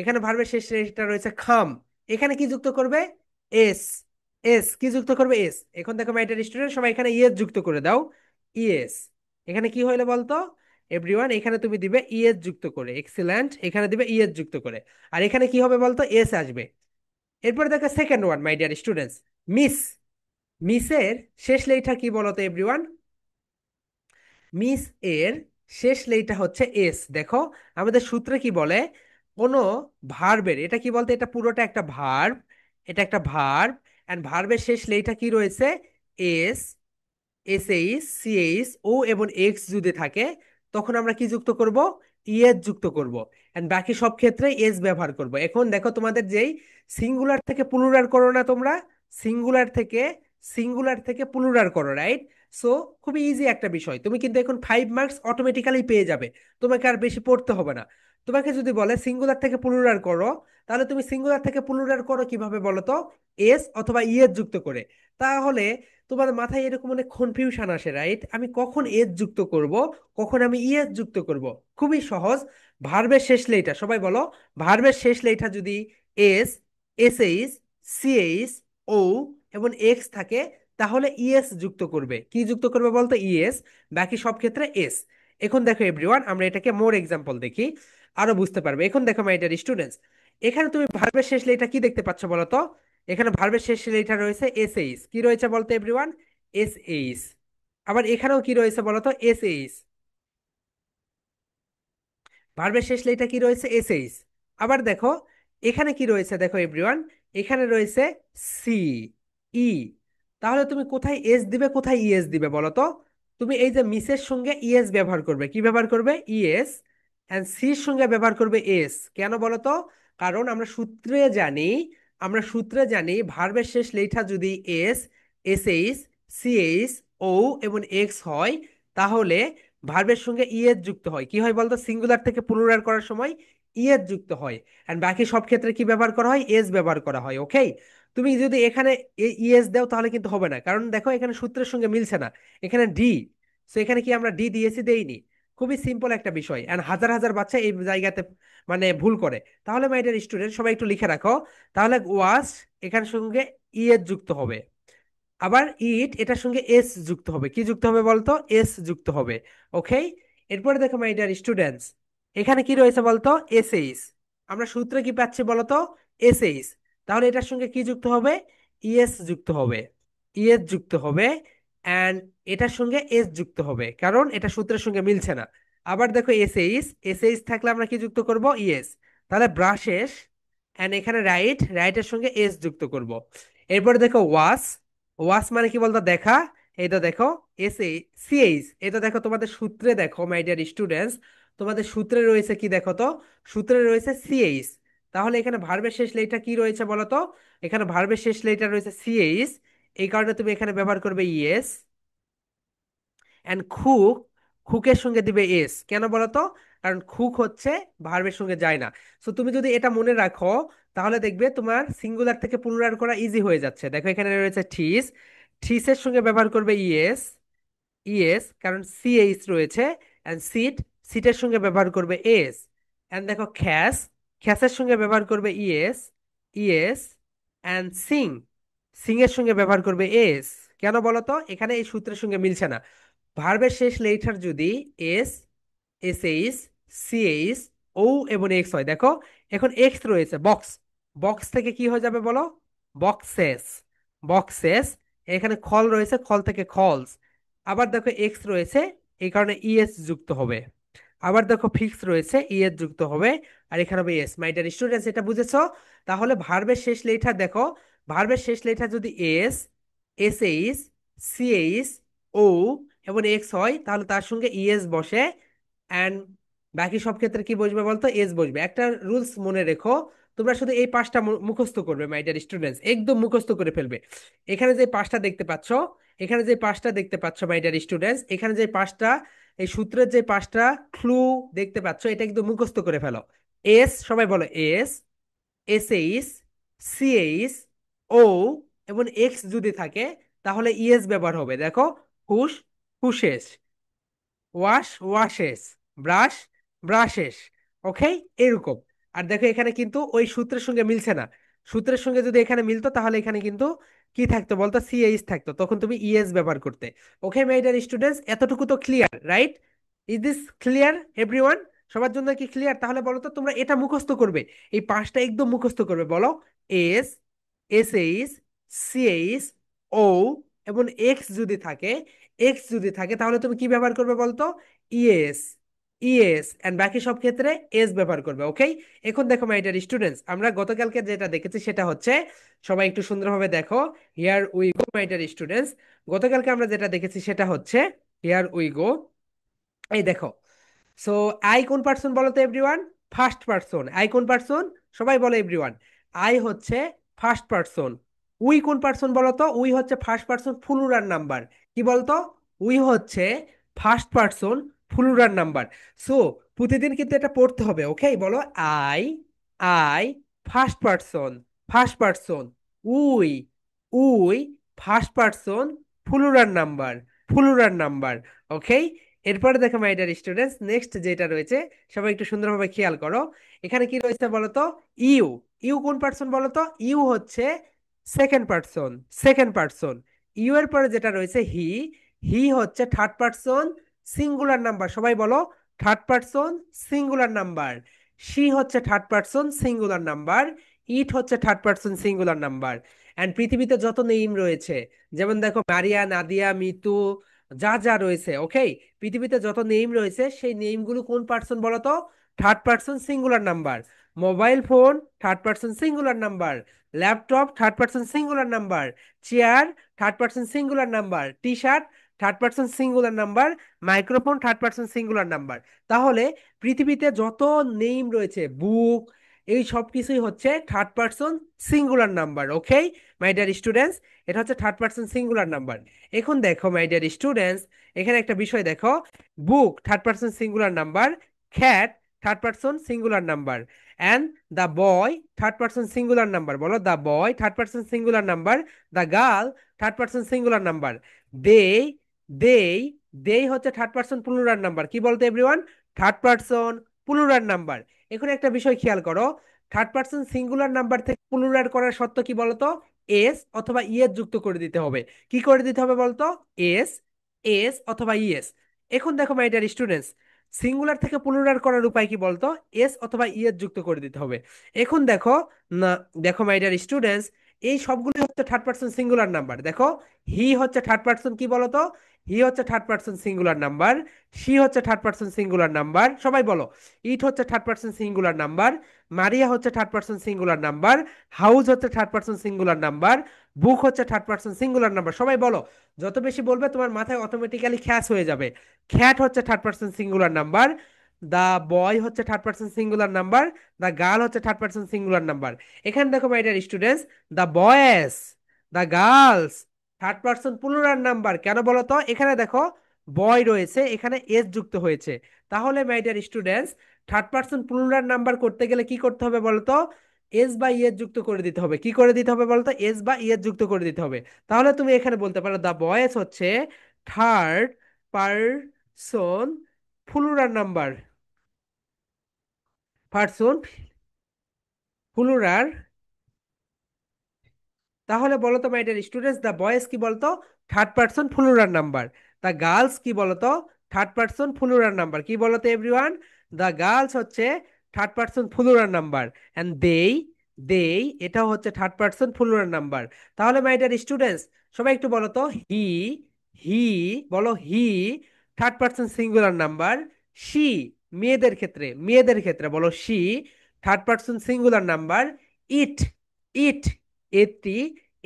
এখানে ভার্বের শেষ লেটার রয়েছে খাম। এখানে কি যুক্ত করবে? এস। এস কি যুক্ত করবে? এস। এখন দেখো মাই ডিয়ার স্টুডেন্ট, সবাই এখানে ইএস যুক্ত করে দাও। ইএস। এখানে কি হইলো বলতো এভরিওয়ান? এখানে তুমি দিবে ইএস যুক্ত করে, এক্সিলেন্ট, এখানে দিবে ইএস যুক্ত করে। আর এখানে কি হবে বলতো? এস আসবে। এরপরে দেখো second one my dear students, miss. মিসের শেষ লেটার কি বলতো এভরিওয়ান? মিস এর শেষ লেটা হচ্ছে এস। দেখো, আমাদের সূত্রে কি বলে? কোনো ভার্বের, এটা কি বলতে, এটা পুরোটা একটা ভার্ব, এটা একটা ভার্ব, এন্ড ভার্বের শেষ লেটা কি রয়েছে? এস, এসএইচ, সিএইচ, ও এবং এক্স যদি থাকে, তখন আমরা কি যুক্ত করব? ইএস যুক্ত করব। এন্ড বাকি সব ক্ষেত্রে এস ব্যবহার করব। এখন দেখো, তোমাদের যেই সিঙ্গুলার থেকে প্লুরাল করো না তোমরা, সিঙ্গুলার থেকে, সিঙ্গুলার থেকে প্লুরাল করো, রাইট? সো খুবই ইজি একটা বিষয়, তুমি কিন্তু এখন 5 মার্কস অটোমেটিক্যালি পেয়ে যাবে। তোমাকে আর বেশি পড়তে হবে না। তোমাকে যদি বলে সিঙ্গুলার থেকে প্লুরাল করো, তাহলে তুমি সিঙ্গুলার থেকে প্লুরাল করো কিভাবে বলো তো? এস অথবা ইএস যুক্ত করে। তাহলে তোমার মাথায় এরকম অনেক কনফিউশন আসে, রাইট? আমি কখন এস যুক্ত করব, কখন আমি ইএস যুক্ত করব? খুবই সহজ। ভার্বের শেষ লেটার, সবাই বলো, ভার্বের শেষ লেটার যদি এস, এসএইচ, সিএইচ, ও এবং এক্স থাকে, তাহলে ইএস যুক্ত করবে। কি যুক্ত করবে বলতো? ইএস। বাকি সব ক্ষেত্রে এস। এখন দেখো এভরিওয়ান, আমরা এটাকে মোর এক্সাম্পল দেখি, আরো বুঝতে পারবে। এখন দেখো মাই ডিয়ার স্টুডেন্টস, এখানে তুমি ভার্বের শেষ লেটার কি দেখতে পাচ্ছ বলো তো? এখানে ভার্বের শেষ লেটার রয়েছে এসএইচ। কি রয়েছে বলতো এভরিওয়ান? এসএইচ। আবার এখানেও কি রয়েছে বলতো? এসএইচ। ভার্বের শেষ লেটার কি রয়েছে? এসএইচ। আবার দেখো এখানে কি রয়েছে, দেখো এভরিওয়ান, এখানে রয়েছে সি, ই। তাহলে তুমি কোথায় এস দিবে, কোথায় ইএস দিবে বলো তো? তুমি এই যে মিসের সঙ্গে ইএস ব্যবহার করবে। কি ব্যবহার করবে? ইএস। এন্ড সির সঙ্গে ব্যবহার করবে এস। কেন বলো তো? কারণ আমরা সূত্রে জানি ভার্বের শেষ লেটার যদি এস, এসএইচ, সিএইচ, ও এবং এক্স হয়, তাহলে ভার্বের সঙ্গে ইএস যুক্ত হয়। কি হয় বলতো? সিঙ্গুলার থেকে প্লুরাল করার সময় ইএস যুক্ত হয়। এন্ড বাকি সব ক্ষেত্রে কি ব্যবহার করা হয়? এস ব্যবহার করা হয়। ওকে? তুমি যদি এখানে ইএস দাও তাহলে কিন্তু হবে না, কারণ দেখো এখানে সূত্রের সঙ্গে মিলছে না। এখানে ডি, সো এখানে কি আমরা ডি দিয়েছি? দেইনি। খুবই সিম্পল একটা বিষয়, এন্ড হাজার হাজার বাচ্চা এই জায়গাতে মানে ভুল করে। তাহলে মাই ডিয়ার স্টুডেন্ট, সবাই একটু লিখে রাখো। তাহলে ওয়াজ এখানের সঙ্গে ইএস যুক্ত হবে। আবার ইট এটার সঙ্গে এস যুক্ত হবে। কি যুক্ত হবে বলতো? এস যুক্ত হবে। ওকে? এরপরে দেখো মাই ডিয়ার স্টুডেন্টস, এখানে কি রয়েছে বলতো? এসএইচ। আমরা সূত্রে কি পাচ্ছি বলতো? এসএইচ। তাহলে এটার সঙ্গে কি যুক্ত হবে? ইএস যুক্ত হবে। ইএস যুক্ত হবে। অ্যান্ড এটার সঙ্গে এস যুক্ত হবে, কারণ এটা সূত্রের সঙ্গে মিলছে না। আবার দেখো এসএইচ, এসএইচ থাকলে আমরা কি যুক্ত করব? ইএস। তাহলে ব্রাশেস, অ্যান্ড এখানে রাইট, রাইটের সঙ্গে এস যুক্ত করব। এরপরে দেখো ওয়াস। ওয়াস মানে কি বলতো? দেখা। এই তো দেখো এস এ, সিএইচ। এটা দেখো তোমাদের সূত্রে, দেখো মাই ডিয়ার স্টুডেন্টস, তোমাদের সূত্রে রয়েছে কি দেখো তো? সূত্রে রয়েছে সিএইচ। তাহলে এখানে ভার্বের শেষ লেটার কি রয়েছে বলো তো? এখানে ভার্বের শেষ লেটার রয়েছে সিএইচ। এই কারণে তুমি এখানে ব্যবহার করবে ইএস। এন্ড খুক, খুকের সঙ্গে দিবে এস। কেন বলো তো? কারণ খুক হচ্ছে ভার্বের সঙ্গে যায় না। সো তুমি যদি এটা মনে রাখো, তাহলে দেখবে তোমার সিঙ্গুলার থেকে প্লুরাল করা ইজি হয়ে যাচ্ছে। দেখো এখানে রয়েছে ঠিস, ঠিসের সঙ্গে ব্যবহার করবে ইএস। ইএস, কারণ সিএইচ রয়েছে। এন্ড সিট, সিটের সঙ্গে ব্যবহার করবে এস। এন্ড দেখো খ্যাস, খ্যাসের সঙ্গে ব্যবহার করবে es. Es. And sing, sing এর সঙ্গে ব্যবহার করবে এস। কেন বলো তো? এখানে এই সূত্রের সঙ্গে মিলছে না। ভার্বের শেষ লেটার যদি এস, এসএইচ, সিএইচ, ও এবং এক্স হয়, দেখো এখন এক্স রয়েছে, বক্স। বক্স থেকে কি হয়ে যাবে বলো? বক্সেস। বক্সেস। এখানে খল রয়েছে, খল থেকে খলস। আবার দেখো এক্স রয়েছে, এই কারণে ইএস যুক্ত হবে। আবার দেখো ফিক্স রয়েছে, ইএস যুক্ত হবে। আর এখানে হবে এস। মাই ডিয়ার স্টুডেন্টস, এটা বুঝেছো? তাহলে ভার্বের শেষ লেটার দেখো, ভার্বের শেষ লেটার যদি এস, এসএইচ, সিএইচ, ও এবং এক্স হয়, তাহলে তার সঙ্গে ইএস বসে। অ্যান্ড বাকি সব ক্ষেত্রে কি বসবে বলতো? এস বসবে। একটা রুলস মনে রেখো, তোমরা শুধু এই পাঁচটা মুখস্থ করবে মাই ডিয়ার স্টুডেন্টস, একদম মুখস্থ করে ফেলবে। এখানে যে পাঁচটা দেখতে পাচ্ছ, এখানে যে পাঁচটা দেখতে পাচ্ছ মাই ডিয়ার স্টুডেন্টস, এখানে যে পাঁচটা, এই সূত্রের যে পাঁচটা ক্লু দেখতে পাচ্ছ, এটা একদম মুখস্থ করে ফেলো। এস, সবাই বলো এস, এসএইচ, সিএইচ, ও এবং এক্স যদি থাকে, তাহলে ইএস ব্যবহার হবে। দেখো, হুশ, হুশেস, ওয়াশ, ওয়াশেস, ব্রাশ, ব্রাশেস। ওকে? এরকম। আর দেখো এখানে কিন্তু ওই সূত্রের সঙ্গে মিলছে না। সূত্রের সঙ্গে যদি এখানে মিলতো, তাহলে এখানে কিন্তু কি থাকতো বলতো? সিএইচ থাকতো, তখন তুমি ইএস ব্যবহার করতে। ওকে মাই ডিয়ার স্টুডেন্টস, এতটুকু তো clear, right? Is this clear everyone? সবার জন্য কি ক্লিয়ার? তাহলে বলো তো, তোমরা এটা মুখস্থ করবে, এই পাঁচটা একদম মুখস্থ করবে। বলো, এস, এসএইচ, সিএইচ, ও এবং এক্স যদি থাকে, এক্স যদি থাকে, তাহলে তুমি কি ব্যবহার করবে বলতো? ইএস। ইএস। এন্ড বাকি সব ক্ষেত্রে এস ব্যবহার করবে। ওকে? এখন দেখো মাই ডিয়ার স্টুডেন্টস, আমরা গতকালকে যেটা দেখেছি সেটা হচ্ছে, সবাই একটু সুন্দরভাবে দেখো। Here we go my dear students, গতকালকে আমরা যেটা দেখেছি সেটা হচ্ছে, হিয়ার উই গো, এই দেখো। সো আই কোন পার্সন বলো তো এভরিওয়ান? First person. আই কোন পার্সন? সবাই বলো এভরিওয়ান। আই হচ্ছে ফার্স্ট পার্সন। উই কোন পার্সন বলো তো? উই হচ্ছে ফার্স্ট পার্সন প্লুরাল নাম্বার। কি বলতো? উই হচ্ছে first person plural number. So প্রতিদিন কিন্তু এটা পড়তে হবে। ওকে? বলো I, I, first person, first person. We, we, first person, plural number, plural number. Okay, এরপরে দেখো মাই ডিয়ার স্টুডেন্টস, নেক্সট যেটা রয়েছে, সবাই একটু সুন্দরভাবে খেয়াল করো। এখানে কি রয়েছে বলো তো? ইউ। ইউ কোন পার্সন বলো তো? ইউ হচ্ছে second person, second person. You এর পরে যেটা রয়েছে হি, হি হচ্ছে থার্ড পার্সন সিঙ্গুলার নাম্বার, সবাই বলো third person singular number. She হচ্ছে থার্ড পার্সন সিঙ্গুলার নাম্বার। ইট হচ্ছে third person singular number. And পৃথিবীতে যত নেম রয়েছে, যেমন দেখো মারিয়া, নাদিয়া, মিতু, যা যা রয়েছে, ওকে, পৃথিবীতে যত নেম রয়েছে সেই নেমগুলো কোন পার্সন বলো তো? Third person singular number. Mobile phone third person singular number, laptop third person singular number, chair third person singular number, T shirt third person singular number, microphone third person singular number. তাহলে পৃথিবীতে যত name রয়েছে, বুক, এই সব কিছুই হচ্ছে third person singular number. Okay my dear students, এটা হচ্ছে থার্ড পার্সন সিঙ্গুলার নাম্বার। এখন দেখো মাই ডিয়ার স্টুডেন্টস, এখানে একটা বিষয় দেখো, book third person singular number, cat third person singular number, and the boy third person singular number, বলো the boy third person singular number, the girl third person singular number, they, they, they হচ্ছে third person plural number. কি বলতো everyone? Third person plural number. এখন একটা বিষয় খেয়াল করো, third person singular number থেকে প্লুরাল করার শর্ত কি বলতো? এস অথবা ইএস যুক্ত করে দিতে হবে। কি করে দিতে হবে বলতো? এস, এস অথবা ইএস। এখন দেখো মাই ডিয়ার স্টুডেন্টস, সিঙ্গুলার থেকে প্লুরাল করার উপায় কি বলতো? এস অথবা ইএস যুক্ত করে দিতে হবে। এখন দেখো না, দেখো মাই ডিয়ার স্টুডেন্টস, এই সবগুলো হচ্ছে থার্ড পার্সন সিঙ্গুলার নাম্বার। দেখো, হি হচ্ছে থার্ড পার্সন কি বলতো? হি হচ্ছে third person singular number. She হচ্ছে থার্ড পার্সন সিঙ্গুলার নাম্বার, সবাই বলো। ইট হচ্ছে third person singular number. Maria হচ্ছে third person singular number. House হচ্ছে third person singular number. Book হচ্ছে থার্ড পার্সন সিঙ্গুলার নাম্বার, সবাই বলো। যত বেশি বলবে তোমার মাথায় অটোমেটিক্যালি খ্যাস হয়ে যাবে। খ্যাট হচ্ছে third person singular number. The boy হচ্ছে third person singular number. The girl হচ্ছে থার্ড পার্সন সিঙ্গুলার নাম্বার। এখানে দেখো my dear students, the boys, the girls third person plural number. কেন বলো তো? এখানে দেখো বয় রয়েছে, এখানে এস যুক্ত হয়েছে। তাহলে মাই dear students, third person plural number করতে গেলে কি করতে হবে বলতো? এস বা ইএস যুক্ত করে দিতে হবে। কি করে দিতে হবে বলতো? এস বা ইএস যুক্ত করে দিতে হবে। তাহলে তুমি এখানে বলতে পারো দা বয়েস হচ্ছে third person plural number, person plural. তাহলে বলো তো মাই ডিয়ার স্টুডেন্টস, দ্য বয়েজ কি বলতো? Third person plural number. The girls কি বলতো? Third person plural number. কি বলতো এভরিওয়ান? দ্য গার্লস হচ্ছে third person plural number. And দেই, দেই এটাও হচ্ছে থার্ড পার্সন প্লুরাল নাম্বার। তাহলে মাই ডিয়ার স্টুডেন্টস, সবাই একটু বলো তো, হি, হি, বলো he third person singular number. She, মেয়েদের ক্ষেত্রে, মেয়েদের ক্ষেত্রে বলো she third person singular number. It, it, এটি,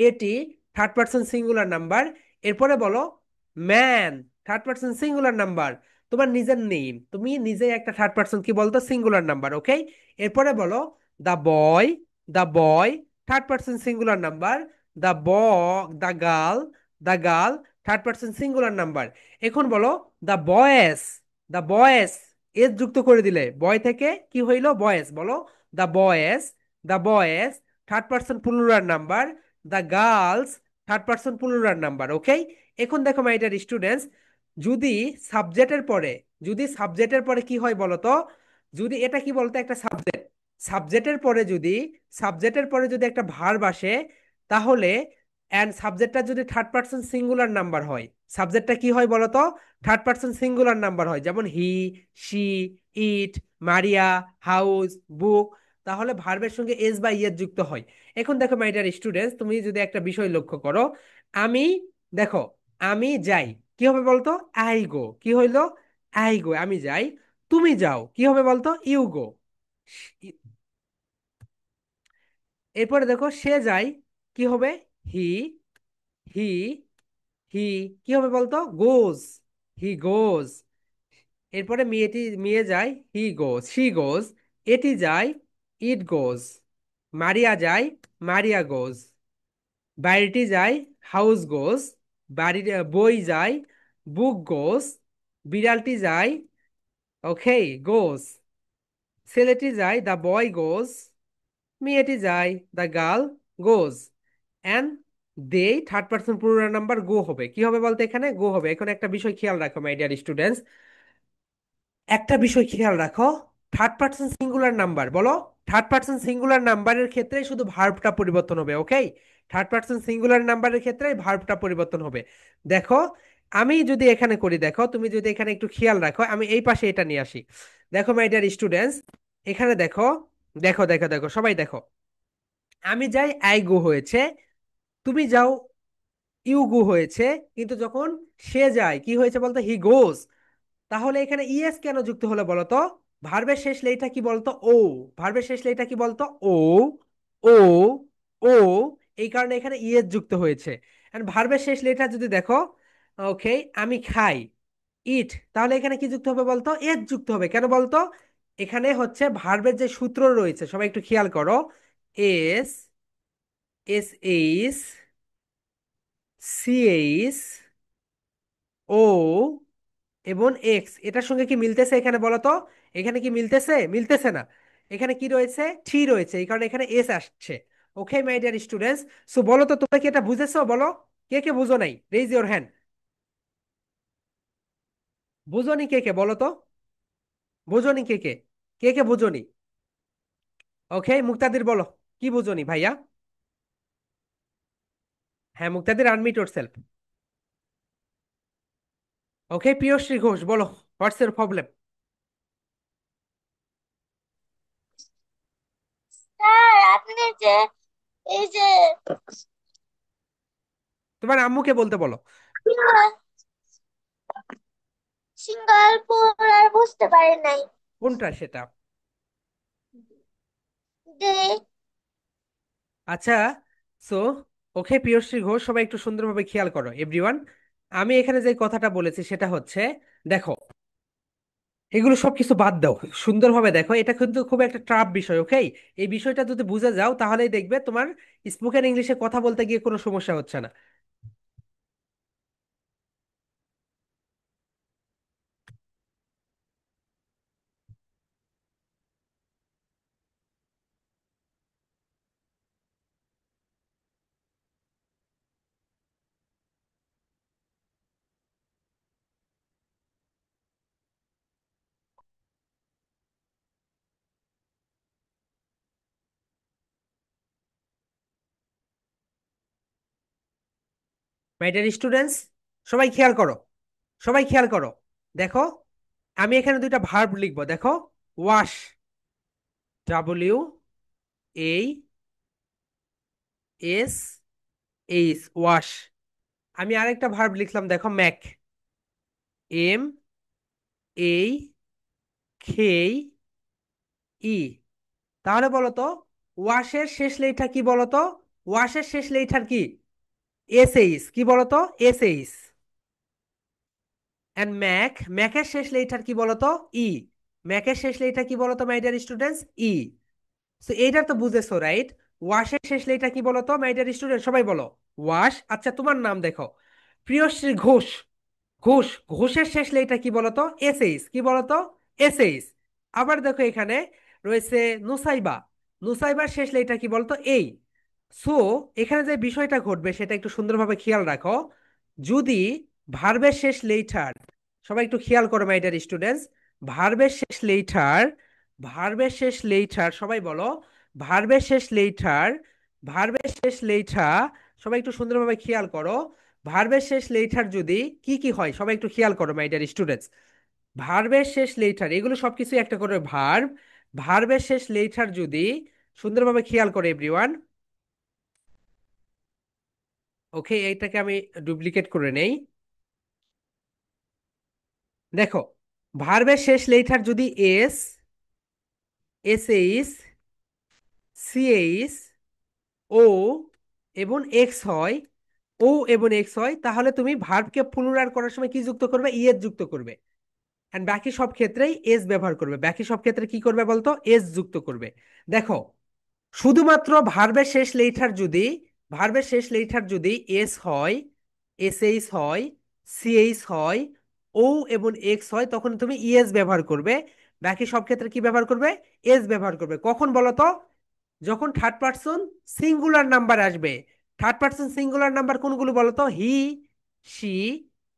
এটি থার্ড পার্সন সিঙ্গুলার নাম্বার। এরপরে বলো man third person singular number. তোমার নিজের নেম, তুমি নিজে একটা থার্ড পার্সন কি বলতো? Singular number. ওকে, এরপরে বলো the boy, the boy third person singular number. The ব, the girl, the girl third person singular number. এখন বলো দ্য বয়েস, দ্য বয়েস এস যুক্ত করে দিলে বয় থেকে কি হইলো? বয়েস। বলো the boys, the boys third person plural number. The girls third person plural number. Okay, এখন দেখো মাই ডিয়ার স্টুডেন্টস, যদি সাবজেক্টের পরে, যদি সাবজেক্টের পরে কি হয় বলো তো? যদি এটা কি বলতো? একটা সাবজেক্ট, সাবজেক্টের পরে যদি, সাবজেক্টের পরে যদি একটা ভার্ব আসে, তাহলে অ্যান্ড সাবজেক্টটা যদি থার্ড পার্সন সিঙ্গুলার নাম্বার হয়, সাবজেক্টটা কি হয় বলো তো? থার্ড পার্সন সিঙ্গুলার নাম্বার হয়, যেমন হি, শি, ইট, মারিয়া, হাউস, বুক। তাহলে ভার্বের সঙ্গে এস বা ইয়েস যুক্ত হয়। এখন দেখো মাই ডিয়ার স্টুডেন্টস, তুমি যদি একটা বিষয় লক্ষ্য করো, আমি, দেখো, আমি যাই, কি হবে বলতো? I go. কি হইলো? আই গো, আমি যাই। তুমি যাও, কি হবে বলতো? You go. এরপরে দেখো সে যায়, কি হবে? হি, হি, হি, কি হবে বলতো? গোজ, হি গোজ। এরপরে মেয়েটি, মেয়ে যায়, হি গোজ, শি গোজ। এটি যায়, ইট গোজ। মারিয়া যায়, মারিয়া গোজ। বাড়িটি যায়, হাউস গোজ। বাড়ির বই যায়, বুক গোজ। বিড়ালটি যায়, ওকে, গোজ। ছেলেটি যায়, দ্য বয় গোজ। মেয়েটি যায়, the girl goes, and they third person plural number go হবে, কি হবে বলতে এখানে গো হবে। এখন একটা বিষয় খেয়াল রাখো মাই ডিয়ার স্টুডেন্টস, একটা বিষয় খেয়াল রাখো, থার্ড পার্সন সিঙ্গুলার নাম্বার বলো, থার্ড পার্সন সিঙ্গুলার নাম্বারের ক্ষেত্রে শুধু ভার্বটা পরিবর্তন হবে, ওকে? থার্ড পার্সন সিঙ্গুলার নাম্বারের ক্ষেত্রে ভার্বটা পরিবর্তন হবে। দেখো, আমি যদি এখানে করি, দেখো তুমি যদি এখানে একটু খেয়াল রাখো, আমি এই পাশে এটা নিয়ে আসি। দেখো মাই ডিয়ার স্টুডেন্টস, এখানে দেখো, দেখো দেখো দেখো সবাই দেখো, আমি যাই আই গো হয়েছে, তুমি যাও ইউ গো হয়েছে, কিন্তু যখন সে যায় কি হয়েছে বলতো, হি গোজ। তাহলে এখানে ইএস কেন যুক্ত হলো বলতো? ভার্বের শেষ লেটা কি বলতো? ও। ভার্বের শেষ লেটা কি বলতো? ও। ও। ও। এই কারণে এখানে ইএস যুক্ত হয়েছে। এন্ড ভার্বের শেষ লেটা যদি দেখো, ওকে, আমি খাই, ইট, তাহলে এখানে কি যুক্ত হবে বলতো? এস যুক্ত হবে। কেন বলতো? এখানে হচ্ছে ভার্বের যে সূত্র রয়েছে, সবাই একটু খেয়াল করো, এস, এস এইস, সি এইস, ও এবং এক্স, এটার সঙ্গে কি মিলতেছে এখানে বলো তো? এখানে কি মিলতেছে? মিলতেছে না। এখানে কি রয়েছে? থ্রি রয়েছে, এই কারণে এখানে এস আসছে। ওকে মাই ডিয়ার স্টুডেন্টস, সো বলো তো তোমরা কি এটা বুঝেছো? বলো, কে কে বুঝো নাই, রেইজ ইওর হ্যান্ড। বুঝোনি কে কে বলো তো? বুঝোনি কে কে? কে কে বুঝোনি? ওকে মুক্তাদির বলো, কি বুঝোনি ভাইয়া? হ্যাঁ মুক্তাদির, আনমিট ইয়োর সেলফ। ওকে প্রিয়শ্রী ঘোষ বলো, হোয়াটস ইওর প্রবলেম? স্যার আপনি যে এই যে তোমার আম্মুকে বলতে বলো। সিঙ্গাপুর আর বুঝতে পারি নাই কোনটা সেটা? যে আচ্ছা, সো ওকে প্রিয়শ্রী ঘোষ, সবাই একটু সুন্দরভাবে খেয়াল করো এভরিওয়ান। আমি এখানে যে কথাটা বলেছি সেটা হচ্ছে, দেখো, এগুলো সবকিছু বাদ দাও, সুন্দরভাবে দেখো, এটা কিন্তু খুব একটা ট্রাপ বিষয়, ওকে? এই বিষয়টা যদি বুঝে যাও তাহলেই দেখবে তোমার স্পোকেন ইংলিশে কথা বলতে গিয়ে কোনো সমস্যা হচ্ছে না। মাই ডিয়ার স্টুডেন্টস, সবাই খেয়াল করো, সবাই খেয়াল করো, দেখো, আমি এখানে দুইটা ভার্ব লিখবো, দেখো, ওয়াশ, ডাব্লিউ এই এস এইচ, ওয়াশ। আমি আরেকটা ভার্ব লিখলাম, দেখো, ম্যাক, এম এই খেই ই। তাহলে বলো তো, ওয়াশের শেষ লেটার কি বলো তো? ওয়াশের শেষ লেটার কি? এস এইচ, কি বলো তো? S H. এন্ড ম্যাক, ম্যাকের শেষ লেটার কি বলো তো? ই। ম্যাকের শেষ লেটার কি বলো তো মাই ডিয়ার স্টুডেন্টস? ই। সো এইটা তো বুঝেছো, রাইট? ওয়াশের শেষ লেটার কি বলো তো মাই ডিয়ার স্টুডেন্ট? সবাই বলো, ওয়াশ। আচ্ছা তোমার নাম দেখো, প্রিয়শ্রী ঘোষ, ঘোষ, ঘোষের শেষ লেটার কি বলতো? এস এইচ, কি বলতো? S H. আবার দেখো এখানে রয়েছে নুসাইবা, নুসাইবার শেষ লেটার কি বলতো? এই। সো এখানে যে বিষয়টা ঘটবে সেটা একটু সুন্দরভাবে খেয়াল রাখো, যদি ভার্বের শেষ লেটার, সবাই একটু খেয়াল করো মাই ডিয়ার স্টুডেন্টস, ভার্বের শেষ লেটার, ভার্বের শেষ লেটার, সবাই বলো, ভার্বের শেষ লেটার, ভার্বের শেষ লেটার, সবাই একটু সুন্দরভাবে খেয়াল করো, ভার্বের শেষ লেটার যদি কি কি হয় সবাই একটু খেয়াল করো মাই ডিয়ার স্টুডেন্টস। ভার্বের শেষ লেটার, এগুলো সবকিছু একটা করে ভার্ব, ভার্বের শেষ লেটার যদি, সুন্দরভাবে খেয়াল করো এভরিওয়ান, ওকে? এইটাকে আমি ডুপ্লিকেট করে নেই। দেখো, ভার্বের শেষ লেটার যদি S, S H, C H, O এবং এক্স হয়, ও এবং এক্স হয়, তাহলে তুমি ভার্বকে প্লুরাল করার সময় কি যুক্ত করবে? ইএস যুক্ত করবে। এন্ড বাকি সব ক্ষেত্রেই এস ব্যবহার করবে, বাকি সব ক্ষেত্রে কি করবে বলতো? এস যুক্ত করবে। দেখো, শুধুমাত্র ভার্বের শেষ লেটার যদি, ভার্বের শেষ লেটার যদি এস হয়, এস এইচ হয়, সি এইচ হয়, ও এবং এক্স হয়, তখন তুমি ইএস ব্যবহার করবে। বাকি সব ক্ষেত্রে কি ব্যবহার করবে? এস ব্যবহার করবে। কখন বলো তো? যখন থার্ড পার্সন সিঙ্গুলার নাম্বার আসবে, থার্ড পার্সন সিঙ্গুলার নাম্বার কোনগুলো বলো তো? হি, শি,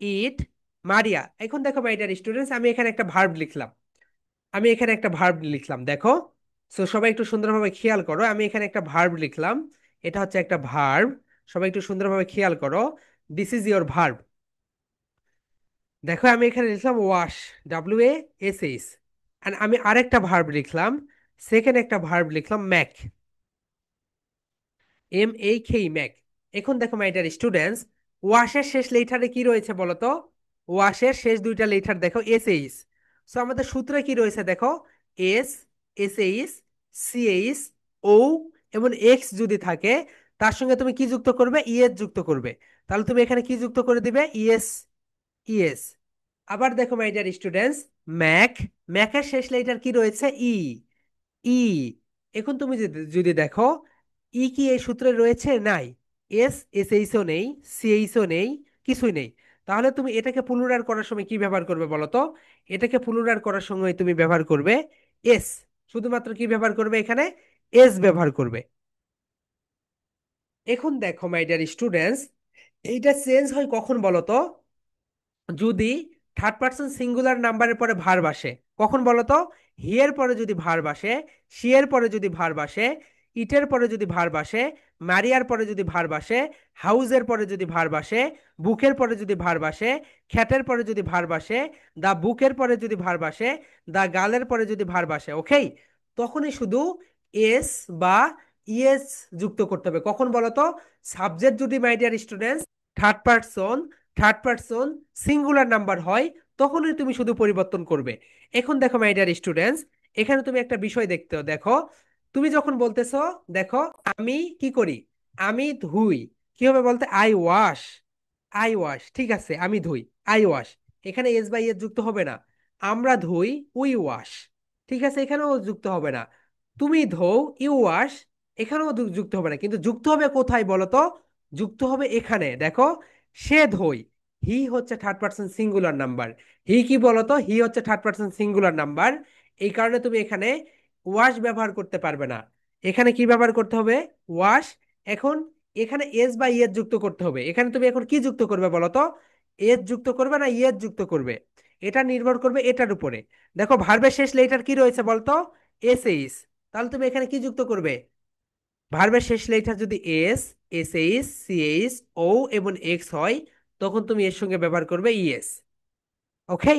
ইট, মারিয়া। এখন দেখো মাই ডিয়ার স্টুডেন্টস, আমি এখানে একটা ভার্ব লিখলাম, আমি এখানে একটা ভার্ব লিখলাম, দেখো। সো সবাই একটু সুন্দরভাবে খেয়াল করো, আমি এখানে একটা ভার্ব লিখলাম, এটা হচ্ছে একটা ভার্ব। সবাই একটু সুন্দরভাবে খেয়াল করো, দিস ইজ ইয়োর ভার্ব। দেখো আমি এখানে লিখলাম ওয়াশ, WASH। আর আমি আরেকটা ভার্ব লিখলাম, সেকেন্ড একটা ভার্ব লিখলাম ম্যাক, MAK, ম্যাক। এখন দেখো মাই ডিয়ার স্টুডেন্টস, ওয়াশের শেষ লেটারে কি রয়েছে বলো তো? ওয়াশের শেষ দুইটা লেটার দেখো SH। সো আমাদের সূত্রে কি রয়েছে দেখো? এস, SH, CH, ও এবং এক্স যদি থাকে, তার সঙ্গে তুমি কি যুক্ত করবে? ইএস যুক্ত করবে। তাহলে তুমি এখানে কি যুক্ত করে দিবে? Es, es. আবার দেখো মাই ডিয়ার স্টুডেন্টস, ম্যাক, ম্যাকের শেষ লেটার কি রয়েছে? ই, ই। এখন তুমি যদি যদি দেখো, ই কি এই সূত্রে রয়েছে? নাই। SH ও নেই, CH ও নেই, কিছুই নেই। তাহলে তুমি এটাকে পুনরায় করার সময় কি ব্যবহার করবে বলো তো? এটাকে পুনরায় করার সময় তুমি ব্যবহার করবে এস। শুধুমাত্র কি ব্যবহার করবে এখানে? এস ব্যবহার করবে। এখন দেখো মাই ডিয়ার স্টুডেন্টস, এইটা চেঞ্জ হয় কখন বলো তো? যদি থার্ড পার্সন সিঙ্গুলার নাম্বারের পরে ভার্ব আসে। কখন বলো তো? হি এর পরে যদি ভার্ব আসে, শি এর পরে যদি ভার্ব আসে, ইটের পরে যদি ভার্ব আসে, মারিয়ার পরে যদি ভার্ব আসে, হাউজের পরে যদি ভার্ব আসে, বুকের পরে যদি ভার্ব আসে, খ্যাটের পরে যদি ভার্ব আসে, দা বুকের পরে যদি ভার্ব আসে, দা গালের পরে যদি ভার্ব আসে, ওকে, তখনই শুধু এস বা ইএস যুক্ত করতে হবে। কখন বলো তো? সাবজেক্ট যদি মাই dear students third person, third person singular number হয়, তখনই তুমি শুধু পরিবর্তন করবে। এখন দেখো মাই ডিয়ার স্টুডেন্টস, এখানে তুমি একটা বিষয় দেখতে দেখো, তুমি যখন বলতেছো, দেখো আমি কি করি? আমি ধুই। কি হবে বলতে? আই ওয়াশ, আই ওয়াশ, ঠিক আছে, আমি ধুই, আই ওয়াশ। এখানে এস বাই এস যুক্ত হবে না। আমরা ধুই, উই ওয়াশ, ঠিক আছে, এখানেও যুক্ত হবে না। তুমি ধোও, ইউ ওয়াশ, এখানেও যুক্ত হবে না। কিন্তু যুক্ত হবে কোথায় বলো তো? যুক্ত হবে এখানে, দেখো, সে ধোই। হি হচ্ছে থার্ড পার্সন সিঙ্গুলার নাম্বার। হি কি বলতো? হি হচ্ছে থার্ড পার্সন সিঙ্গুলার নাম্বার। এই কারণে তুমি এখানে ওয়াশ ব্যবহার করতে পারবে না। এখানে কি ব্যবহার করতে হবে? ওয়াশ। এখন এখানে এস বা ইয়েস যুক্ত করতে হবে। এখানে তুমি এখন কি যুক্ত করবে বলো তো? এস যুক্ত করবে না ইয়েস যুক্ত করবে? এটা নির্ভর করবে এটার উপরে। দেখো ভার্বের শেষ লেটার কি রয়েছে বলতো? SH। তাহলে তুমি এখানে কি যুক্ত করবে? ভার্বের শেষ লেটার যদি এস, SH, CH, ও এবং এক্স হয়, তখন তুমি এর সঙ্গে ব্যবহার করবে ইএস। ওকে,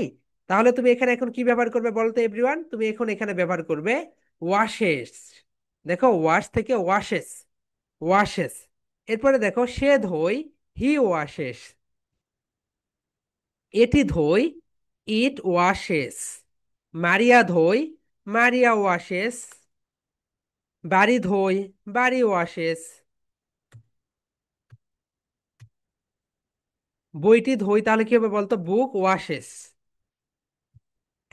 তাহলে তুমি এখানে এখন কি ব্যবহার করবে বলতো এভরিওয়ান? তুমি এখন এখানে ব্যবহার করবে ওয়াশেস। দেখো ওয়াশ থেকে ওয়াশেস, ওয়াশেস। এরপরে দেখো সে ধোয়, হি ওয়াশেস। এটি ধোয়, ইট ওয়াশেস। মারিয়া ধোয়, মারিয়া ওয়াশেস। বাড়ি ধোয়, বাড়ি ওয়াশেস। বইটি ধোয়, তাহলে কি হবে বলতো? বুক ওয়াশেস।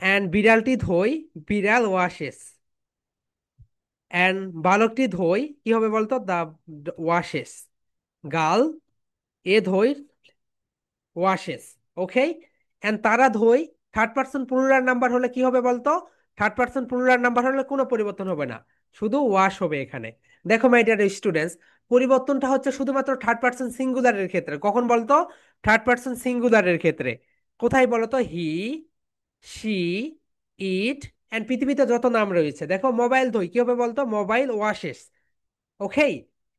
অ্যান্ড বিড়ালটি ধোয়, বিড়াল ওয়াশেস। অ্যান্ড বালকটি ধোয়, কি হবে বলতো? The washes. গার্ল, এ ধোয়, ওয়াশেস। ওকে, অ্যান্ড তারা ধোয়, থার্ড পার্সন প্লুরাল নাম্বার হলে কি হবে বলতো? থার্ড পার্সন প্লুরাল নাম্বার হলে কোনো পরিবর্তন হবে না, শুধু ওয়াশ হবে এখানে। দেখো মাই ডিয়ার স্টুডেন্টস, পরিবর্তনটা হচ্ছে শুধুমাত্র থার্ড পার্সন সিঙ্গুলারের ক্ষেত্রে। কখন বলতো? থার্ড পার্সন সিঙ্গুলারের ক্ষেত্রে। কোথায় বলতো? হি, শি, ইট, অ্যান্ড পৃথিবীতে যত নাম রয়েছে। দেখো মোবাইল ধোয়, কি হবে বলতো? Mobile washes. ওকে,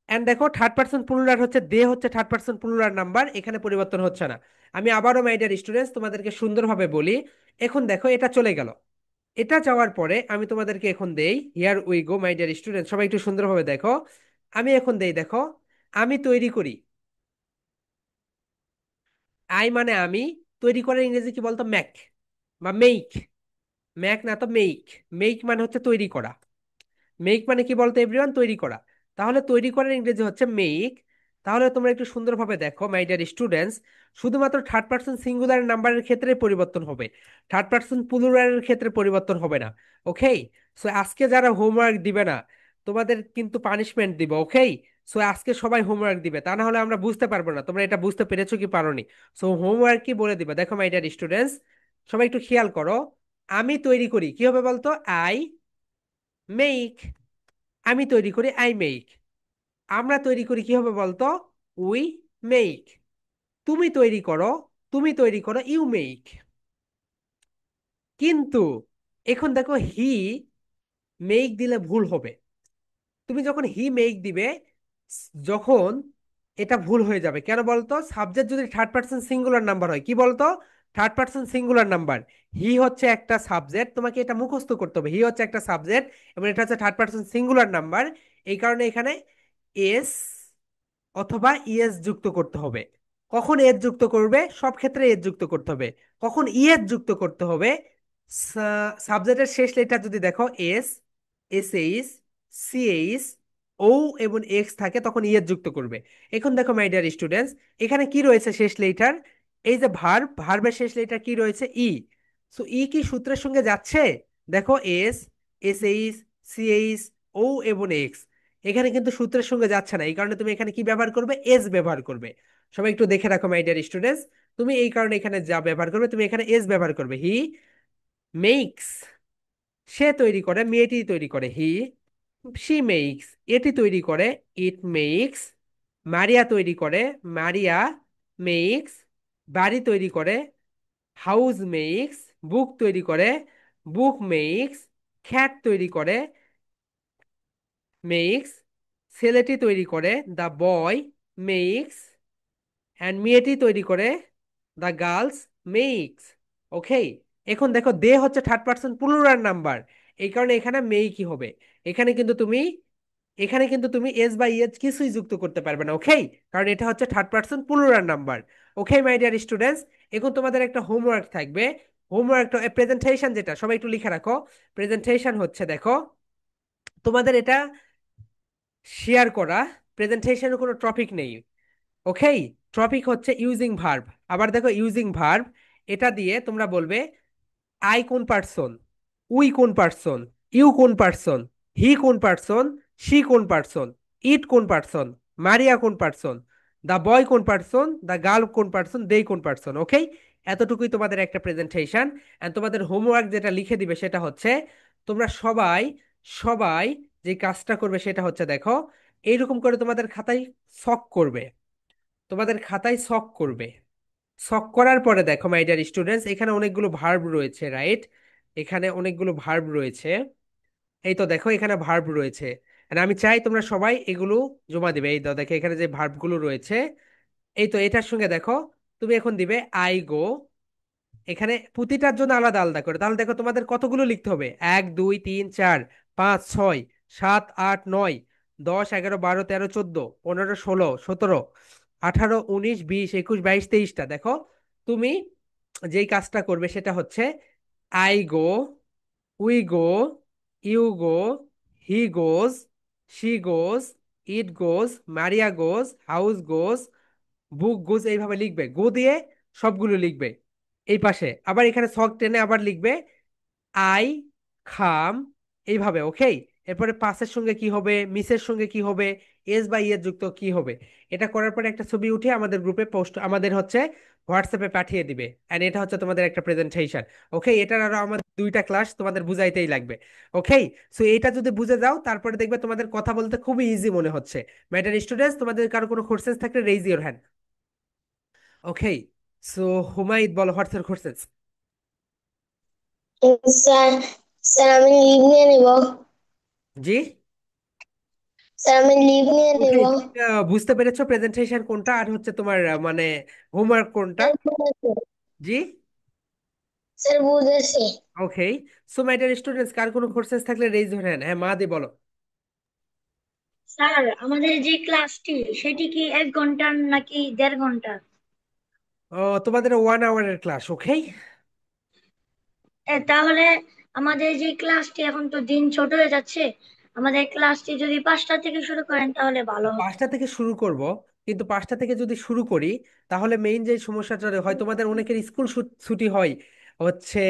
এন্ড দেখো থার্ড পার্সন প্লুরাল হচ্ছে দে, হচ্ছে থার্ড পার্সন প্লুরাল নাম্বার, এখানে পরিবর্তন হচ্ছে না। আমি আবারও মাই ডিয়ার স্টুডেন্টস তোমাদেরকে সুন্দরভাবে বলি। এখন দেখো এটা চলে গেল, এটা যাওয়ার পরে আমি তোমাদেরকে এখন দেই, here we go my dear student, সবাই একটু সুন্দরভাবে দেখো। আমি এখন দেই, দেখো, আমি তৈরি করি। আই মানে আমি, তৈরি করার ইংরেজি কি বলতো? ম্যাক বা মেইক। ম্যাক না তো মেইক। মেইক মানে হচ্ছে তৈরি করা। মেক মানে কি বলতো এভরিওয়ান? তৈরি করা। তাহলে তৈরি করার ইংরেজি হচ্ছে মেক। তাহলে তোমরা একটু সুন্দরভাবে দেখো মাই ডিয়ার স্টুডেন্টস, শুধুমাত্র থার্ড পার্সন সিঙ্গুলার নাম্বারের ক্ষেত্রে পরিবর্তন হবে, থার্ড পার্সন প্লুরালের ক্ষেত্রে পরিবর্তন হবে না। ওকে, সো আজকে যারা হোমওয়ার্ক দিবে না, তোমাদের কিন্তু পানিশমেন্ট দিব। ওকে, সো আজকে সবাই হোমওয়ার্ক দিবে, তা না হলে আমরা বুঝতে পারবো না তোমরা এটা বুঝতে পেরেছো কি পারোনি। সো হোমওয়ার্ক কি বলে দিবে, দেখো মাই ডিয়ার স্টুডেন্টস, সবাই একটু খেয়াল করো। আমি তৈরি করি, কি হবে বলতো? I make. আমি তৈরি করি আই মেক। আমরা তৈরি করি কি হবে বলতো? We make. তুমি তৈরি করো, ইউ মেক। কিন্তু এখন দেখো হি মেক দিলে ভুল হবে। তুমি যখন হি মেক দিবে, যখন এটা ভুল হয়ে যাবে কেন বলতো? সাবজেক্ট যদি থার্ড পার্সন সিঙ্গুলার নাম্বার হয়, কি বলতো? Third person singular number. He হচ্ছে একটা সাবজেক্ট, তোমাকে এটা মুখস্থ করতে হবে। হি হচ্ছে একটা সাবজেক্ট এবং এটা হচ্ছে থার্ড পার্সন সিঙ্গুলার নাম্বার। এই কারণে এখানে এস অথবা ইএস যুক্ত করতে হবে। কখন এস যুক্ত করবে? সব ক্ষেত্রে এস যুক্ত করতে হবে। কখন ইএস যুক্ত করতে হবে? সাবজেক্টের শেষ লেটার যদি দেখো এস, এসএইচ, সিএইচ, ও এবং এক্স থাকে, তখন ইএস যুক্ত করবে। এখন দেখো মাই ডিয়ার স্টুডেন্টস, এখানে কি রয়েছে শেষ লেটার? এই যে ভার্ব, ভার্বের শেষ লেটার কি রয়েছে? ই। সো ই কি সূত্রের সঙ্গে যাচ্ছে? দেখো এস, এসএইচ, সিএইচ, ও এবং এক্স। এখানে কিন্তু সূত্রের সঙ্গে যাচ্ছে না, এই কারণে তুমি এখানে কি ব্যবহার করবে? এস ব্যবহার করবে। সবাই একটু দেখে রাখো মাই ডিয়ার স্টুডেন্টস, তুমি এই কারণে এখানে যা ব্যবহার করবে, তুমি এখানে এস ব্যবহার করবে। হি মেক্স, সে তৈরি করে, মেয়েটি তৈরি করে। হি, শি মেক্স, এটি তৈরি করে। ইট মেক্স, মারিয়া তৈরি করে। মারিয়া মেক্স, বাড়ি তৈরি করে। হাউস মেক্স, বুক তৈরি করে। বুক মেক্স, খ্যাট তৈরি করে। মেক্স, ছেলেটি তৈরি করে। দ্য বয় মেক্স, অ্যান্ড মেয়েটি তৈরি করে। The girls makes. ওকে। এখন দেখো দে হচ্ছে থার্ড পার্সন প্লুরাল নাম্বার, এই কারণে এখানে মেই কি হবে? এখানে কিন্তু তুমি এখানে কিন্তু তুমি এস বা ইএস কিছুই যুক্ত করতে পারবে না। ওকে, কারণ এটা হচ্ছে third person plural number. Okay my dear students, এখন তোমাদের একটা হোমওয়ার্ক থাকবে। হোমওয়ার্কটা প্রেজেন্টেশন, যেটা সবাই একটু লিখে রাখো। প্রেজেন্টেশন হচ্ছে দেখো, তোমাদের এটা শেয়ার করা। প্রেজেন্টেশনের কোনো টপিক নেই। ওকে, টপিক হচ্ছে ইউজিং ভার্ব। আবার দেখো ইউজিং ভার্ব, এটা দিয়ে তোমরা বলবে আই কোন পার্সন, উই কোন পার্সন, ইউ কোন পার্সন, হি কোন পার্সন, শি কোন পার্সন, ইট কোন পার্সন, মারিয়া কোন পার্সন, দ্য বয় কোন পার্সন, দ্য গার্ল কোন পার্সন, দে কোন পার্সন। ওকে, এতটুকুই তোমাদের একটা প্রেজেন্টেশন। এন্ড তোমাদের হোমওয়ার্ক যেটা লিখে দিবে সেটা হচ্ছে, তোমরা সবাই সবাই যে কাজটা করবে সেটা হচ্ছে দেখো, এইরকম করে তোমাদের খাতায় ছক করবে। তোমাদের খাতায় ছক করবে। ছক করার পরে দেখো মাই ডিয়ার স্টুডেন্টস, এখানে অনেকগুলো ভার্ব রয়েছে, রাইট? এখানে অনেকগুলো ভার্ব রয়েছে। এই তো দেখো এখানে ভার্ব রয়েছে। And আমি চাই তোমরা সবাই এগুলো জমা দিবে। এই তো দেখো এখানে যে ভার্বগুলো রয়েছে, এই তো এটার সঙ্গে দেখো তুমি এখন দিবে আই গো। এখানে প্রতিটার জন্য আলাদা আলাদা করে, তাহলে দেখো তোমাদের কতগুলো লিখতে হবে? 1 2 3 4 5 6 7 8 9 10 11 12 13 14 15 16 17 18 19 20 21 22 23টা। দেখো তুমি যেই কাজটা করবে সেটা হচ্ছে I go, we go, you go, he goes, she goes, it goes, Maria goes, house goes, book goes, এইভাবে লিখবে। গো দিয়ে সবগুলো লিখবে। এই পাশে আবার এখানে ছক টেনে আবার লিখবে আই খাম, এইভাবে। ওকে, এরপরে পাসের সঙ্গে কি হবে, মিসের সঙ্গে কি হবে, এস বা ইয়ের যুক্ত কি হবে, এটা করার পরে একটা ছবি উঠে আমাদের গ্রুপে পোস্ট, আমাদের হচ্ছে হোয়াটসঅ্যাপে পাঠিয়ে দিবে। এন্ড এটা হচ্ছে তোমাদের একটা প্রেজেন্টেশন। ওকে, এটার আরো আমাদের 2টা ক্লাস তোমাদের বুঝাইতেই লাগবে। ওকে, সো এটা যদি বুঝে যাও তারপরে দেখবে তোমাদের কথা বলতে খুবই ইজি মনে হচ্ছে। ম্যাটার স্টুডেন্টস, তোমাদের কারো কোনো কোশ্চেন থাকলে raise your hand. Okay, so হুমায়ুদ বলো, what's your question? Sir, sir আমি লিভ নিয়ে নিব। জি। স্যার আমি লিভ নিয়ে ওকে, নিব। বুঝতে পেরেছো প্রেজেন্টেশন কোনটা আর হচ্ছে তোমার মানে হোমওয়ার্ক কোনটা? স্যার বুঝেছি। জি। স্যার বুঝেছি। ওকে, সো মাই ডিয়ার স্টুডেন্টস, কার কোনো কোশ্চেন থাকলে রেইজ ইওর হ্যান্ড। হ্যাঁ, মা দি বলো। স্যার আমাদের যে ক্লাসটি সেটি কি 1 ঘন্টার নাকি 1.5 ঘন্টার? তোমাদের 1 আওয়ারের ক্লাস। ওকে, তাহলে আমাদের যে ক্লাসটি, এখন তো দিন ছোট হয়ে যাচ্ছে, আমাদের ক্লাসটি যদি 5টা থেকে শুরু করেন তাহলে ভালো হতো। 5টা থেকে শুরু করব, কিন্তু 5টা থেকে যদি শুরু করি তাহলে মেইন যে সমস্যাটা হয়, তোমাদের অনেকের স্কুল ছুটি হয় হচ্ছে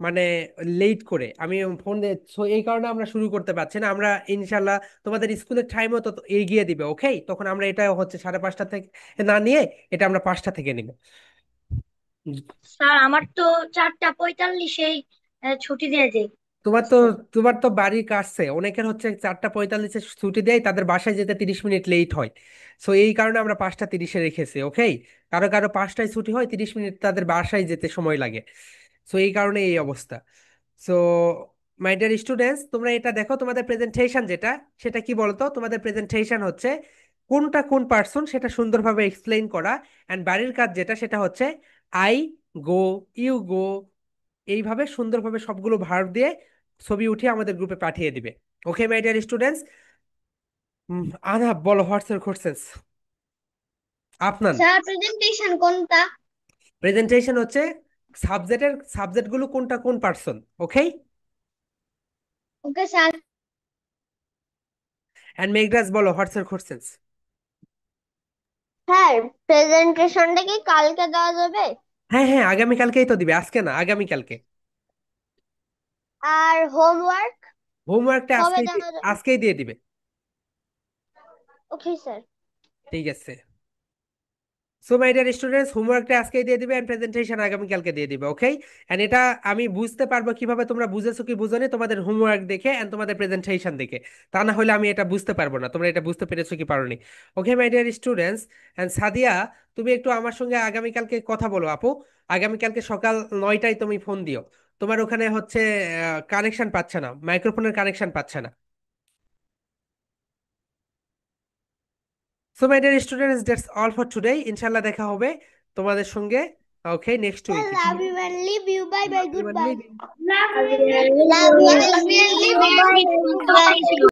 মানে লেট করে। আমি ফোন এই কারণে আমরা শুরু করতে পারছি না। আমরা ইনশাল্লাহ তোমাদের স্কুলের টাইমও তো এগিয়ে দিবে। ওকে, তখন আমরা এটা হচ্ছে 5:30 থেকে না নিয়ে এটা আমরা 5টা থেকে নিব। স্যার আমার তো 4টা 45-এই ছুটি দিয়ে দেয়। তোমার তো তোমার তো বাড়ির কাছে, অনেকের হচ্ছে 4:45 ছুটি দেয়, তাদের বাসায় যেতে 30 মিনিট লেট হয়। সো এই কারণে আমরা 5:30 রেখেছি, ওকে। কারো কারো 5টায় ছুটি হয়, 30 মিনিট তাদের বাসায় যেতে সময় লাগে। সো এই কারণে এই অবস্থা। সো মাই ডিয়ার স্টুডেন্টস, তোমরা এটা দেখো, তোমাদের প্রেজেন্টেশন যেটা, সেটা কি বলতো? তোমাদের প্রেজেন্টেশন হচ্ছে কোনটা কোন পার্সন সেটা সুন্দরভাবে এক্সপ্লেইন করা। অ্যান্ড বাড়ির কাজ যেটা, সেটা হচ্ছে আই গো, ইউ গো, এইভাবে সুন্দরভাবে সবগুলো ভার্ব দিয়ে ছবি উঠিয়ে আমাদের গ্রুপে পাঠিয়ে দিবে। ওকে মাই ডিয়ার স্টুডেন্টস। আনা বলো, হোয়াটস ইউর কোশ্চেন্স? আপনার স্যার প্রেজেন্টেশন কোনটা? প্রেজেন্টেশন হচ্ছে সাবজেক্টগুলো কোনটা কোন person, okay. Okay sir. And Meghraj বলো, হোয়াটস ইউর কোশ্চেন্স? স্যার প্রেজেন্টেশনটা কি কালকে দেওয়া যাবে? হ্যাঁ হ্যাঁ, আগামীকালকেই তো দিবে, আজকে না, আগামীকালকে। আর হোমওয়ার্ক হোমওয়ার্কটা কবে দেওয়া যাবে? আজকেই দিয়ে দিবে। Okay sir. ঠিক আছে। সো মাই ডিয়ার স্টুডেন্টস, হোমওয়ার্কটা আজকেই দিয়ে দিবে, এন্ড প্রেজেন্টেশন আগামীকালকে দিয়ে দিবে, ওকে। এন্ড এটা আমি বুঝতে পারবো কিভাবে তোমরা বুঝেছো কি বুঝোনি, তোমাদের হোমওয়ার্ক দেখে এন্ড তোমাদের প্রেজেন্টেশন দেখে। তা না হলে আমি এটা বুঝতে পারবো না তোমরা এটা বুঝতে পেরেছো কি পারোনি। Okay my dear students. And Sadia, তুমি একটু আমার সঙ্গে আগামীকালকে কথা বলো আপু। আগামীকালকে সকাল 9টায় তুমি ফোন দিও। তোমার ওখানে হচ্ছে কানেকশন পাচ্ছে না, মাইক্রোফোনের কানেকশন পাচ্ছে না। So my dear students, that's all for today. ইনশাল্লাহ দেখা হবে তোমাদের সঙ্গে, ওকে, নেক্সট Sir, উইকে। love you and leave you. Bye Love bye. you and Goodbye. leave you. Love Love you you. and leave you. Bye bye. Bye. Goodbye.